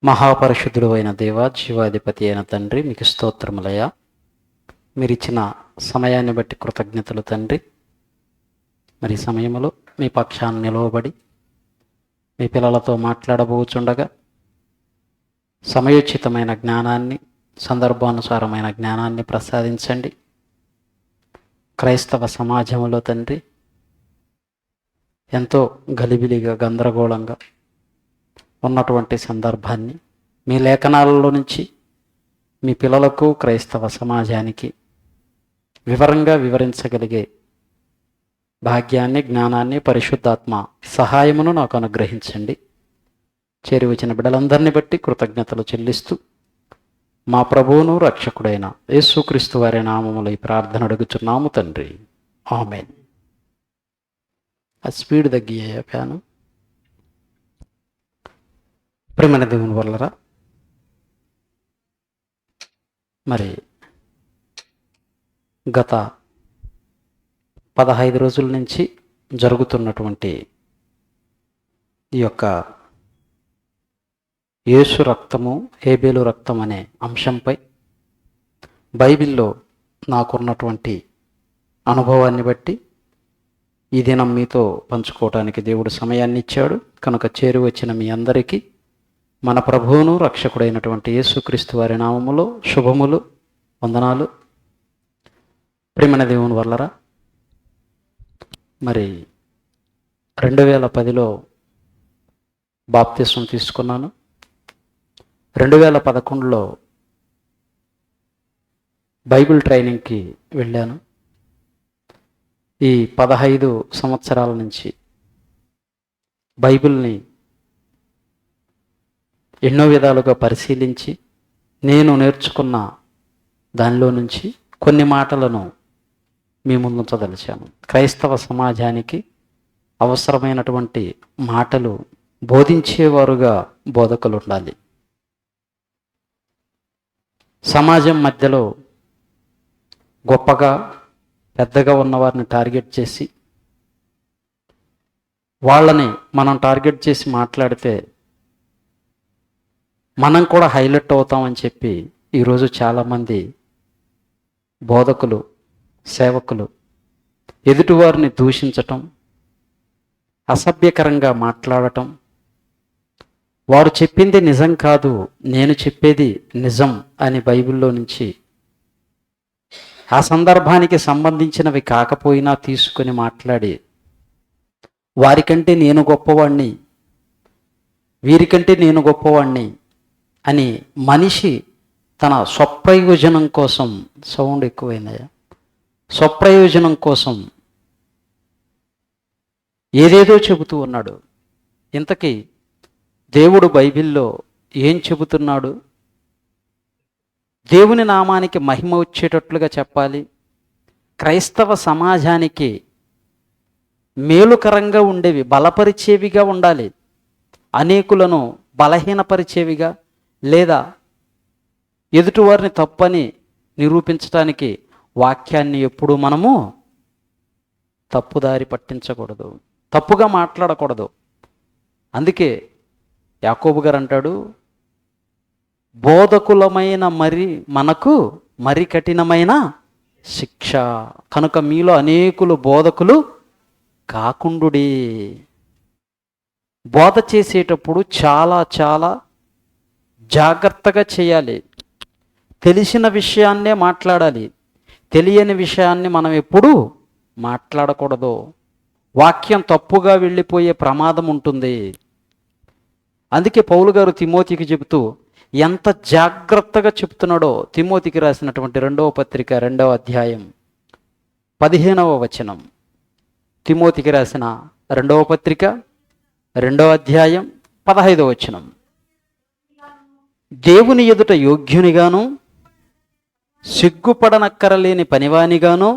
మహాపరిశుద్ధుడు అయిన దేవ, జీవాధిపతి అయిన తండ్రి, మీకు స్తోత్రములయ్యా. మీరిచ్చిన సమయాన్ని బట్టి కృతజ్ఞతలు తండ్రి. మరి సమయంలో మీ పక్షాన్ని నిలవబడి మీ పిల్లలతో మాట్లాడబోచుండగా సమయోచితమైన జ్ఞానాన్ని, సందర్భానుసారమైన జ్ఞానాన్ని ప్రసాదించండి. క్రైస్తవ సమాజంలో తండ్రి ఎంతో గలిబిలిగా, గందరగోళంగా ఉన్నటువంటి సందర్భాన్ని మీ లేఖనాలలో నుంచి మీ పిల్లలకు, క్రైస్తవ సమాజానికి వివరంగా వివరించగలిగే భాగ్యాన్ని, జ్ఞానాన్ని, పరిశుద్ధాత్మ సహాయమును నాకు అనుగ్రహించండి. చేరి వచ్చిన బిడ్డలందరినీ బట్టి కృతజ్ఞతలు చెల్లిస్తూ మా ప్రభువును రక్షకుడైన యేసుక్రీస్తు వారి నామములో ఈ ప్రార్థన అడుగుచున్నాము తండ్రి, ఆమేన్. ఆ స్పీడ్ తగ్గియ్యా ఫ్యాను. ప్రేమైన దేవుని వల్లరా, మరి గత 15 రోజుల నుంచి జరుగుతున్నటువంటి ఈ యొక్క యేసు రక్తము, హేబేలు రక్తం అనే అంశంపై బైబిల్లో నాకున్నటువంటి అనుభవాన్ని బట్టి ఈ దినం మీతో పంచుకోవటానికి దేవుడు సమయాన్ని ఇచ్చాడు. కనుక చేరి వచ్చిన మీ అందరికీ మన ప్రభువును రక్షకుడైనటువంటి యేసుక్రీస్తు వారి నామములో శుభములు, వందనాలు. ప్రేమైన దేవుని వల్లరా, మరి 2010లో బాప్తిస్మం తీసుకున్నాను. 2011లో బైబిల్ ట్రైనింగ్కి వెళ్ళాను. ఈ 15 సంవత్సరాల నుంచి బైబిల్ని ఎన్నో విధాలుగా పరిశీలించి నేను నేర్చుకున్న దానిలో నుంచి కొన్ని మాటలను మీ ముందుంచదలిచాను. క్రైస్తవ సమాజానికి అవసరమైనటువంటి మాటలు బోధించేవారుగా బోధకులు ఉండాలి. సమాజం మధ్యలో గొప్పగా, పెద్దగా ఉన్నవారిని టార్గెట్ చేసి వాళ్ళని మనం టార్గెట్ చేసి మాట్లాడితే మనం కూడా హైలైట్ అవుతామని చెప్పి ఈరోజు చాలామంది బోధకులు, సేవకులు ఎదుటివారిని దూషించటం, అసభ్యకరంగా మాట్లాడటం, వారు చెప్పింది నిజం కాదు, నేను చెప్పేది నిజం అని బైబిల్లో నుంచి ఆ సందర్భానికి సంబంధించినవి కాకపోయినా తీసుకొని మాట్లాడి వారికంటే నేను గొప్పవాణ్ణి, వీరికంటే నేను గొప్పవాణ్ణి అని మనిషి తన స్వప్రయోజనం కోసం, సౌండ్ ఎక్కువైందయ్యా, స్వప్రయోజనం కోసం ఏదేదో చెబుతూ ఉన్నాడు. ఇంతకీ దేవుడు బైబిల్లో ఏం చెబుతున్నాడు? దేవుని నామానికి మహిమ వచ్చేటట్లుగా చెప్పాలి, క్రైస్తవ సమాజానికి మేలుకరంగా ఉండేవి, బలపరిచేవిగా ఉండాలి, అనేకులను బలహీనపరిచేవిగా, లేదా ఎదుటివారిని తప్పని నిరూపించడానికి వాక్యాన్ని ఎప్పుడూ మనము తప్పుదారి పట్టించకూడదు, తప్పుగా మాట్లాడకూడదు. అందుకే యాకోబు గారు అంటాడు, బోధకులమైన మనకు మరి కఠినమైన శిక్ష, కనుక మీలో అనేకులు బోధకులు కాకుండుడి. బోధ చేసేటప్పుడు చాలా చాలా జాగ్రత్తగా చేయాలి. తెలిసిన విషయాన్నే మాట్లాడాలి, తెలియని విషయాన్ని మనం ఎప్పుడూ మాట్లాడకూడదు. వాక్యం తప్పుగా వెళ్ళిపోయే ప్రమాదం ఉంటుంది. అందుకే పౌలు గారు తిమోతికి చెబుతూ ఎంత జాగ్రత్తగా చెప్తున్నాడో, తిమోతికి రాసినటువంటి 2వ పత్రిక 2వ అధ్యాయం 15వ వచనం, తిమోతికి రాసిన 2వ పత్రిక 2వ అధ్యాయం 15వ వచనం, దేవుని ఎదుట యోగ్యునిగాను, సిగ్గుపడనక్కరలేని పనివానిగాను,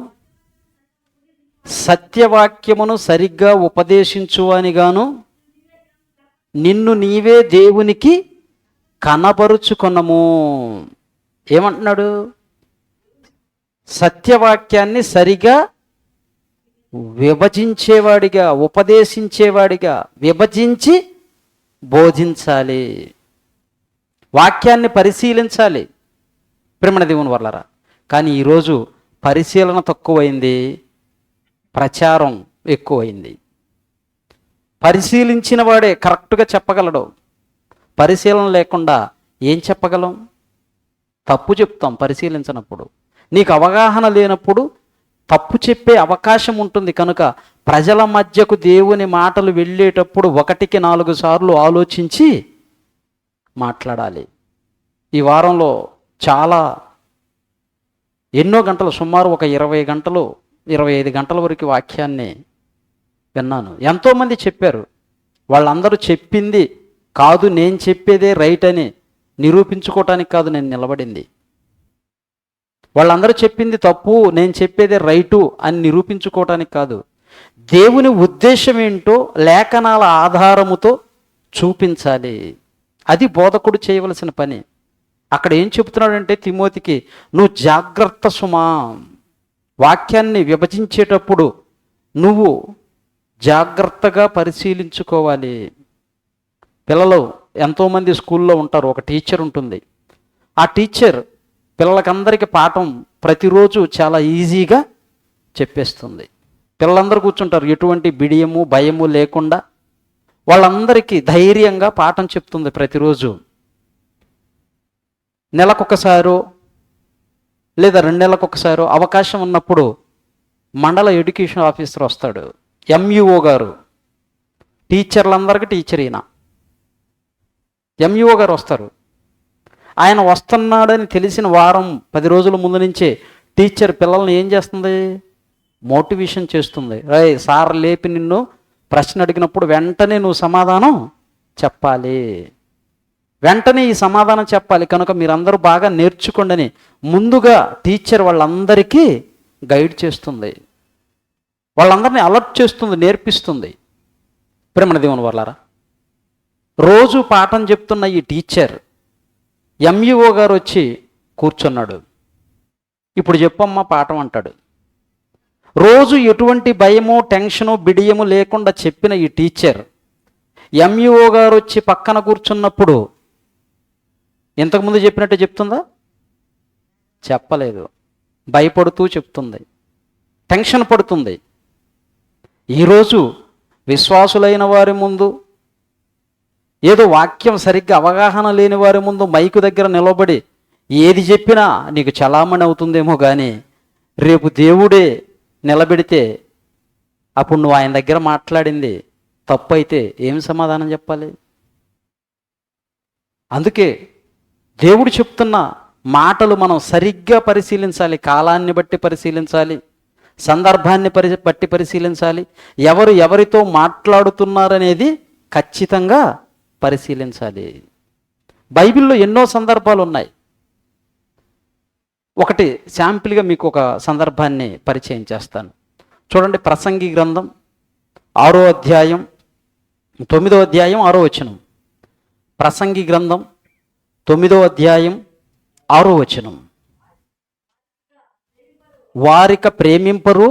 సత్యవాక్యమును సరిగ్గా ఉపదేశించువానిగాను నిన్ను నీవే దేవునికి కనపరుచుకొనము. ఏమంటున్నాడు? సత్యవాక్యాన్ని సరిగా విభజించేవాడిగా, ఉపదేశించేవాడిగా, విభజించి బోధించాలి. వాక్యాన్ని పరిశీలించాలి ప్రేమణ దేవుని వల్లరా. కానీ ఈరోజు పరిశీలన తక్కువైంది, ప్రచారం ఎక్కువైంది. పరిశీలించిన వాడే కరెక్ట్గా చెప్పగలడు. పరిశీలన లేకుండా ఏం చెప్పగలం? తప్పు చెప్తాం పరిశీలించినప్పుడు. నీకు అవగాహన లేనప్పుడు తప్పు చెప్పే అవకాశం ఉంటుంది. కనుక ప్రజల మధ్యకు దేవుని మాటలు వెళ్ళేటప్పుడు 1-4 సార్లు ఆలోచించి మాట్లాడాలి. ఈ వారంలో చాలా ఎన్నో గంటలు, సుమారు ఒక 20 గంటలు 25 గంటల వరకు వాక్యాన్ని విన్నాను. ఎంతోమంది చెప్పారు. వాళ్ళందరూ చెప్పింది కాదు, నేను చెప్పేదే రైట్ అని నిరూపించుకోవటానికి కాదు నేను నిలబడింది. వాళ్ళందరూ చెప్పింది తప్పు, నేను చెప్పేదే రైటు అని నిరూపించుకోవటానికి కాదు. దేవుని ఉద్దేశం ఏంటో లేఖనాల ఆధారముతో చూపించాలి. అది బోధకుడు చేయవలసిన పని. అక్కడ ఏం చెబుతున్నాడంటే తిమోతికి, నువ్వు జాగ్రత్త సుమా, వాక్యాన్ని విభజించేటప్పుడు నువ్వు జాగ్రత్తగా పరిశీలించుకోవాలి. పిల్లలు ఎంతోమంది స్కూల్లో ఉంటారు, ఒక టీచర్ ఉంటుంది. ఆ టీచర్ పిల్లలకందరికీ పాఠం ప్రతిరోజు చాలా ఈజీగా చెప్పేస్తుంది. పిల్లలందరూ కూర్చుంటారు, ఎటువంటి బిడియము భయము లేకుండా వాళ్ళందరికీ ధైర్యంగా పాఠం చెప్తుంది ప్రతిరోజు. నెలకొకసారో లేదా 2 నెలలకొకసారో అవకాశం ఉన్నప్పుడు మండల ఎడ్యుకేషన్ ఆఫీసర్ వస్తాడు, ఎంఈఓ గారు. టీచర్లందరికీ టీచర్ ఈయన. ఎంఈఓ గారు వస్తారు. ఆయన వస్తున్నాడని తెలిసిన వారం 10 రోజుల ముందు నుంచే టీచర్ పిల్లల్ని ఏం చేస్తుంది? మోటివేషన్ చేస్తుంది. రేయ్, సార్ లేపి నిన్ను ప్రశ్న అడిగినప్పుడు వెంటనే నువ్వు సమాధానం చెప్పాలి, వెంటనే ఈ సమాధానం చెప్పాలి. కనుక మీరందరూ బాగా నేర్చుకోండి అని ముందుగా టీచర్ వాళ్ళందరికీ గైడ్ చేస్తుంది, వాళ్ళందరినీ అలర్ట్ చేస్తుంది, నేర్పిస్తుంది. ప్రేమణ దేవుని వల్లారా, రోజు పాఠం చెప్తున్న ఈ టీచర్ ఎంఈఓ గారు వచ్చి కూర్చున్నాడు. ఇప్పుడు చెప్పమ్మా పాఠం అంటాడు. రోజు ఎటువంటి భయము టెన్షను బిడియము లేకుండా చెప్పిన ఈ టీచర్ ఎంఈఓ గారు వచ్చి పక్కన కూర్చున్నప్పుడు ఇంతకుముందు చెప్పినట్టు చెప్తుందా? చెప్పలేదు. భయపడుతూ చెప్తుంది, టెన్షన్ పడుతుంది. ఈరోజు విశ్వాసులైన వారి ముందు, ఏదో వాక్యం సరిగ్గా అవగాహన లేని వారి ముందు మైకు దగ్గర నిలబడి ఏది చెప్పినా నీకు చలామణి అవుతుందేమో కానీ రేపు దేవుడే నిలబెడితే అప్పుడు నువ్వు ఆయన దగ్గర మాట్లాడింది తప్పు అయితే ఏం సమాధానం చెప్పాలి? అందుకే దేవుడు చెప్తున్న మాటలు మనం సరిగ్గా పరిశీలించాలి, కాలాన్ని బట్టి పరిశీలించాలి, సందర్భాన్ని బట్టి పరిశీలించాలి, ఎవరు ఎవరితో మాట్లాడుతున్నారనేది ఖచ్చితంగా పరిశీలించాలి. బైబిల్లో ఎన్నో సందర్భాలు ఉన్నాయి. ఒకటి శాంపిల్గా మీకు ఒక సందర్భాన్ని పరిచయం చేస్తాను. చూడండి, ప్రసంగి గ్రంథం 6వ అధ్యాయం 9వ అధ్యాయం 6వ వచనం. ప్రసంగి గ్రంథం 9వ అధ్యాయం 6వ వచనం. వారిక ప్రేమింపరు,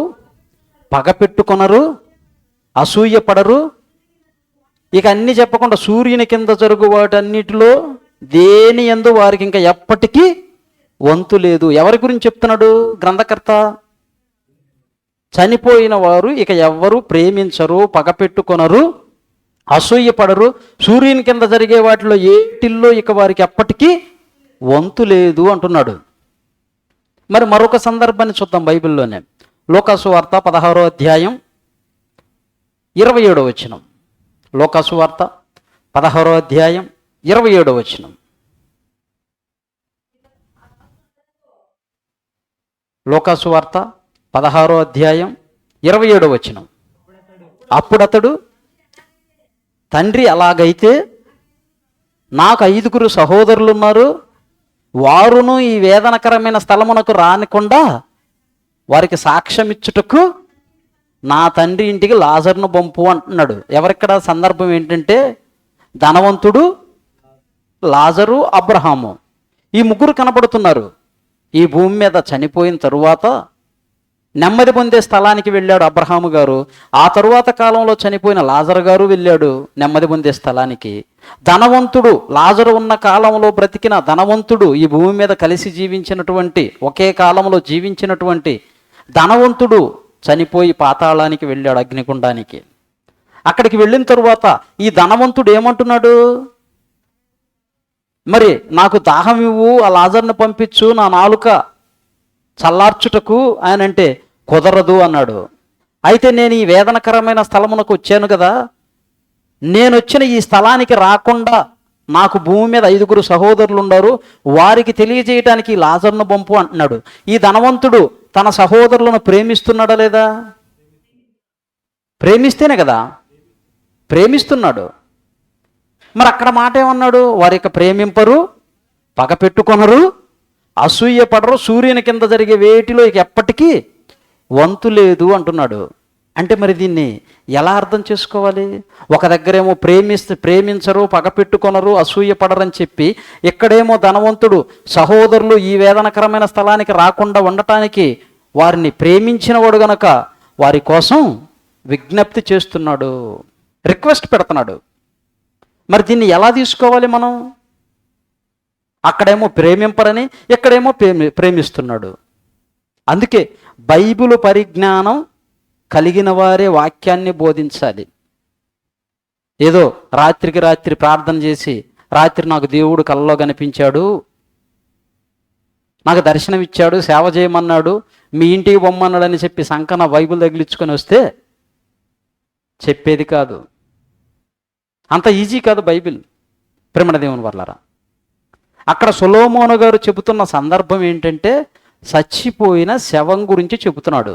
పగపెట్టుకొనరు, అసూయపడరు. ఇక అన్ని చెప్పకుండా సూర్యుని కింద జరుగు వాటన్నిటిలో దేని యందు వారికి ఇంకా ఎప్పటికీ వంతు లేదు. ఎవరి గురించి చెప్తున్నాడు గ్రంథకర్త? చనిపోయిన వారు ఇక ఎవ్వరు ప్రేమించరు, పగపెట్టుకొనరు, అసూయపడరు. సూర్యుని కింద జరిగే వాటిలో ఏటిల్లో ఇక వారికి ఎప్పటికీ వంతు లేదు అంటున్నాడు. మరి మరొక సందర్భాన్ని చూద్దాం బైబిల్లోనే. లూకాసు వార్త 16వ అధ్యాయం 27వ వచనం. లూకాసు వార్త 16వ అధ్యాయం 27వ వచనం. లూకాసు వార్త 16వ అధ్యాయం 27వ వచనం. అప్పుడతడు, తండ్రి అలాగైతే నాకు 5 సహోదరులు ఉన్నారు, వారును ఈ వేదనకరమైన స్థలమునకు రానికుండా వారికి సాక్ష్యం ఇచ్చుటకు నా తండ్రి ఇంటికి లాజరును పంపు అంటున్నాడు. ఎవరిక్కడ సందర్భం ఏంటంటే ధనవంతుడు, లాజరు, అబ్రహాము, ఈ 3 కనబడుతున్నారు. ఈ భూమి మీద చనిపోయిన తరువాత నెమ్మది పొందే స్థలానికి వెళ్ళాడు అబ్రహాము గారు. ఆ తరువాత కాలంలో చనిపోయిన లాజరు గారు వెళ్ళాడు నెమ్మది పొందే స్థలానికి. ధనవంతుడు, లాజరు ఉన్న కాలంలో బ్రతికిన ధనవంతుడు, ఈ భూమి మీద కలిసి జీవించినటువంటి, ఒకే కాలంలో జీవించినటువంటి ధనవంతుడు చనిపోయి పాతాళానికి వెళ్ళాడు, అగ్నిగుండానికి. అక్కడికి వెళ్ళిన తరువాత ఈ ధనవంతుడు ఏమంటున్నాడు? మరి నాకు దాహం ఇవ్వు, ఆ లాజర్ని పంపించు, నా నాలుక చల్లార్చుటకు ఆయన అంటే కుదరదు అన్నాడు. అయితే నేను ఈ వేదనకరమైన స్థలమునకు వచ్చాను కదా, నేను వచ్చిన ఈ స్థలానికి రాకుండా నాకు భూమి మీద 5 సహోదరులు ఉన్నారు, వారికి తెలియజేయటానికి ఈ లాజర్ను పంపు అంటున్నాడు. ఈ ధనవంతుడు తన సహోదరులను ప్రేమిస్తున్నాడా లేదా? ప్రేమిస్తేనే కదా, ప్రేమిస్తున్నాడు. మరి అక్కడ మాట ఏమన్నాడు? వారి యొక్క ప్రేమింపరు, పగ పెట్టుకొనరు, అసూయపడరు, సూర్యుని కింద జరిగే వేటిలో ఇక ఎప్పటికీ వంతు లేదు అంటున్నాడు. అంటే మరి దీన్ని ఎలా అర్థం చేసుకోవాలి? ఒక దగ్గరేమో ప్రేమించరు, పగ పెట్టుకొనరు, అసూయపడరని చెప్పి, ఇక్కడేమో ధనవంతుడు సహోదరులు ఈ వేదనకరమైన స్థలానికి రాకుండా ఉండటానికి వారిని ప్రేమించినవాడు గనక వారి కోసం విజ్ఞప్తి చేస్తున్నాడు, రిక్వెస్ట్ పెడుతున్నాడు. మరి దీన్ని ఎలా తీసుకోవాలి మనం? అక్కడేమో ప్రేమింపరని, ఇక్కడేమో ప్రేమిస్తున్నాడు. అందుకే బైబిల్ పరిజ్ఞానం కలిగిన వారే వాక్యాన్ని బోధించాలి. ఏదో రాత్రికి రాత్రి ప్రార్థన చేసి, రాత్రి నాకు దేవుడు కలలో కనిపించాడు, నాకు దర్శనం ఇచ్చాడు, సేవ చేయమన్నాడు, మీ ఇంటికి పొమ్మన్నాడని చెప్పి సంకన బైబిల్ తగిలించుకొని వస్తే చెప్పేది కాదు. అంత ఈజీ కాదు బైబిల్. ప్రేమణ దేవుని వర్లారా, అక్కడ సొలొమోను గారు చెబుతున్న సందర్భం ఏంటంటే, చచ్చిపోయిన శవం గురించి చెబుతున్నాడు.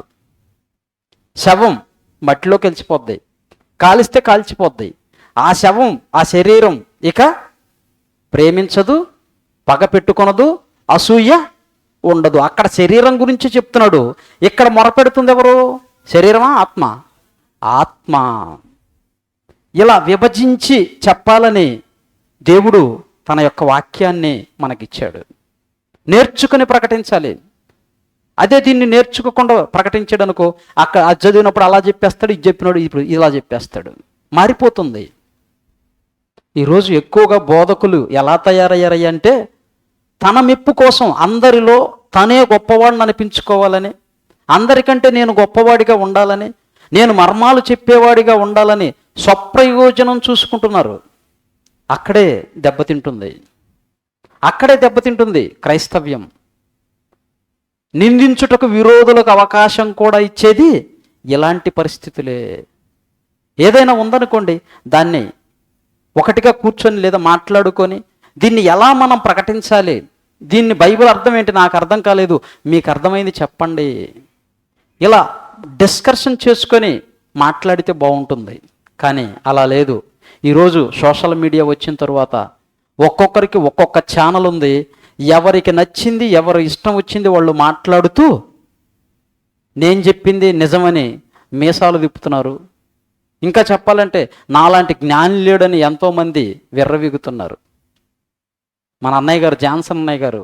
శవం మట్టిలో కలిసిపోద్ది, కాలిస్తే కాల్చిపోద్ది. ఆ శవం, ఆ శరీరం ఇక ప్రేమించదు, పగ పెట్టుకొనదు, అసూయ ఉండదు. అక్కడ శరీరం గురించి చెప్తున్నాడు. ఇక్కడ మొరపెడుతుంది ఎవరు? శరీరమా, ఆత్మ? ఆత్మ. ఇలా విభజించి చెప్పాలని దేవుడు తన యొక్క వాక్యాన్ని మనకిచ్చాడు. నేర్చుకుని ప్రకటించాలి. అదే దీన్ని నేర్చుకోకుండా ప్రకటించాడు అనుకో, అక్కడ అది చదివినప్పుడు అలా చెప్పేస్తాడు, ఇది చెప్పినాడు ఇప్పుడు ఇలా చెప్పేస్తాడు, మారిపోతుంది. ఈరోజు ఎక్కువగా బోధకులు ఎలా తయారయ్యారంటే, తన మెప్పు కోసం అందరిలో తనే గొప్పవాడిని అనిపించుకోవాలని, అందరికంటే నేను గొప్పవాడిగా ఉండాలని, నేను మర్మాలు చెప్పేవాడిగా ఉండాలని స్వప్రయోజనం చూసుకుంటున్నారు. అక్కడే దెబ్బతింటుంది, అక్కడే దెబ్బతింటుంది క్రైస్తవ్యం. నిందించుటకు విరోధులకు అవకాశం కూడా ఇచ్చేది ఇలాంటి పరిస్థితులే. ఏదైనా ఉందనుకోండి, దాన్ని ఒకటిగా కూర్చొని లేదా మాట్లాడుకొని దీన్ని ఎలా మనం ప్రకటించాలి, దీన్ని బైబిల్ అర్థం ఏంటి, నాకు అర్థం కాలేదు, మీకు అర్థమైంది చెప్పండి, ఇలా డిస్కషన్ చేసుకొని మాట్లాడితే బాగుంటుంది. కానీ అలా లేదు. ఈరోజు సోషల్ మీడియా వచ్చిన తర్వాత ఒక్కొక్కరికి ఒక్కొక్క ఛానల్ ఉంది. ఎవరికి నచ్చింది, ఎవరు ఇష్టం వచ్చింది వాళ్ళు మాట్లాడుతూ నేను చెప్పింది నిజమని మీసాలు తిప్పుతున్నారు. ఇంకా చెప్పాలంటే నాలాంటి జ్ఞాని లేడని ఎంతోమంది విర్రవీగుతున్నారు. మన అన్నయ్య గారు, జాన్సన్ అన్నయ్య గారు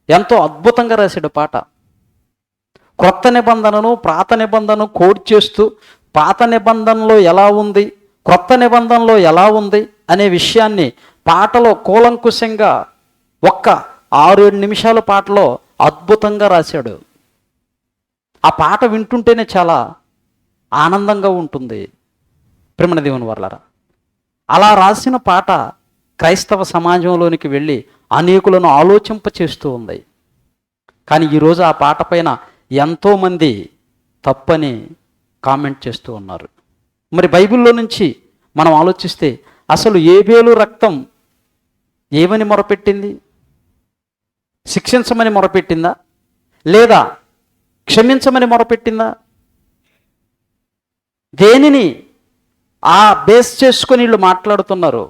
ఎంతో అద్భుతంగా రాశాడు పాట. క్రొత్త నిబంధనను పాత నిబంధనను కోడ్ చేస్తూ, పాత నిబంధనలో ఎలా ఉంది, క్రొత్త నిబంధనలో ఎలా ఉంది అనే విషయాన్ని పాటలో కూలంకుశంగా ఒక్క 6-7 నిమిషాల పాటలో అద్భుతంగా రాశాడు. ఆ పాట వింటుంటేనే చాలా ఆనందంగా ఉంటుంది. ప్రేమణ దేవుని వర్లారా, అలా రాసిన పాట క్రైస్తవ సమాజంలోనికి వెళ్ళి అనేకులను ఆలోచింపచేస్తూ ఉంది. కానీ ఈరోజు ఆ పాట పైన ఎంతోమంది తప్పని కామెంట్ చేస్తూ ఉన్నారు. మరి బైబిల్లో నుంచి మనం ఆలోచిస్తే అసలు ఏబేలు రక్తం ఏమని మొరపెట్టింది? శిక్షించమని మొరపెట్టిందా, లేదా క్షమించమని మొరపెట్టిందా? దేనిని ఆ బేస్ చేసుకొని వీళ్ళు మాట్లాడుతున్నారు?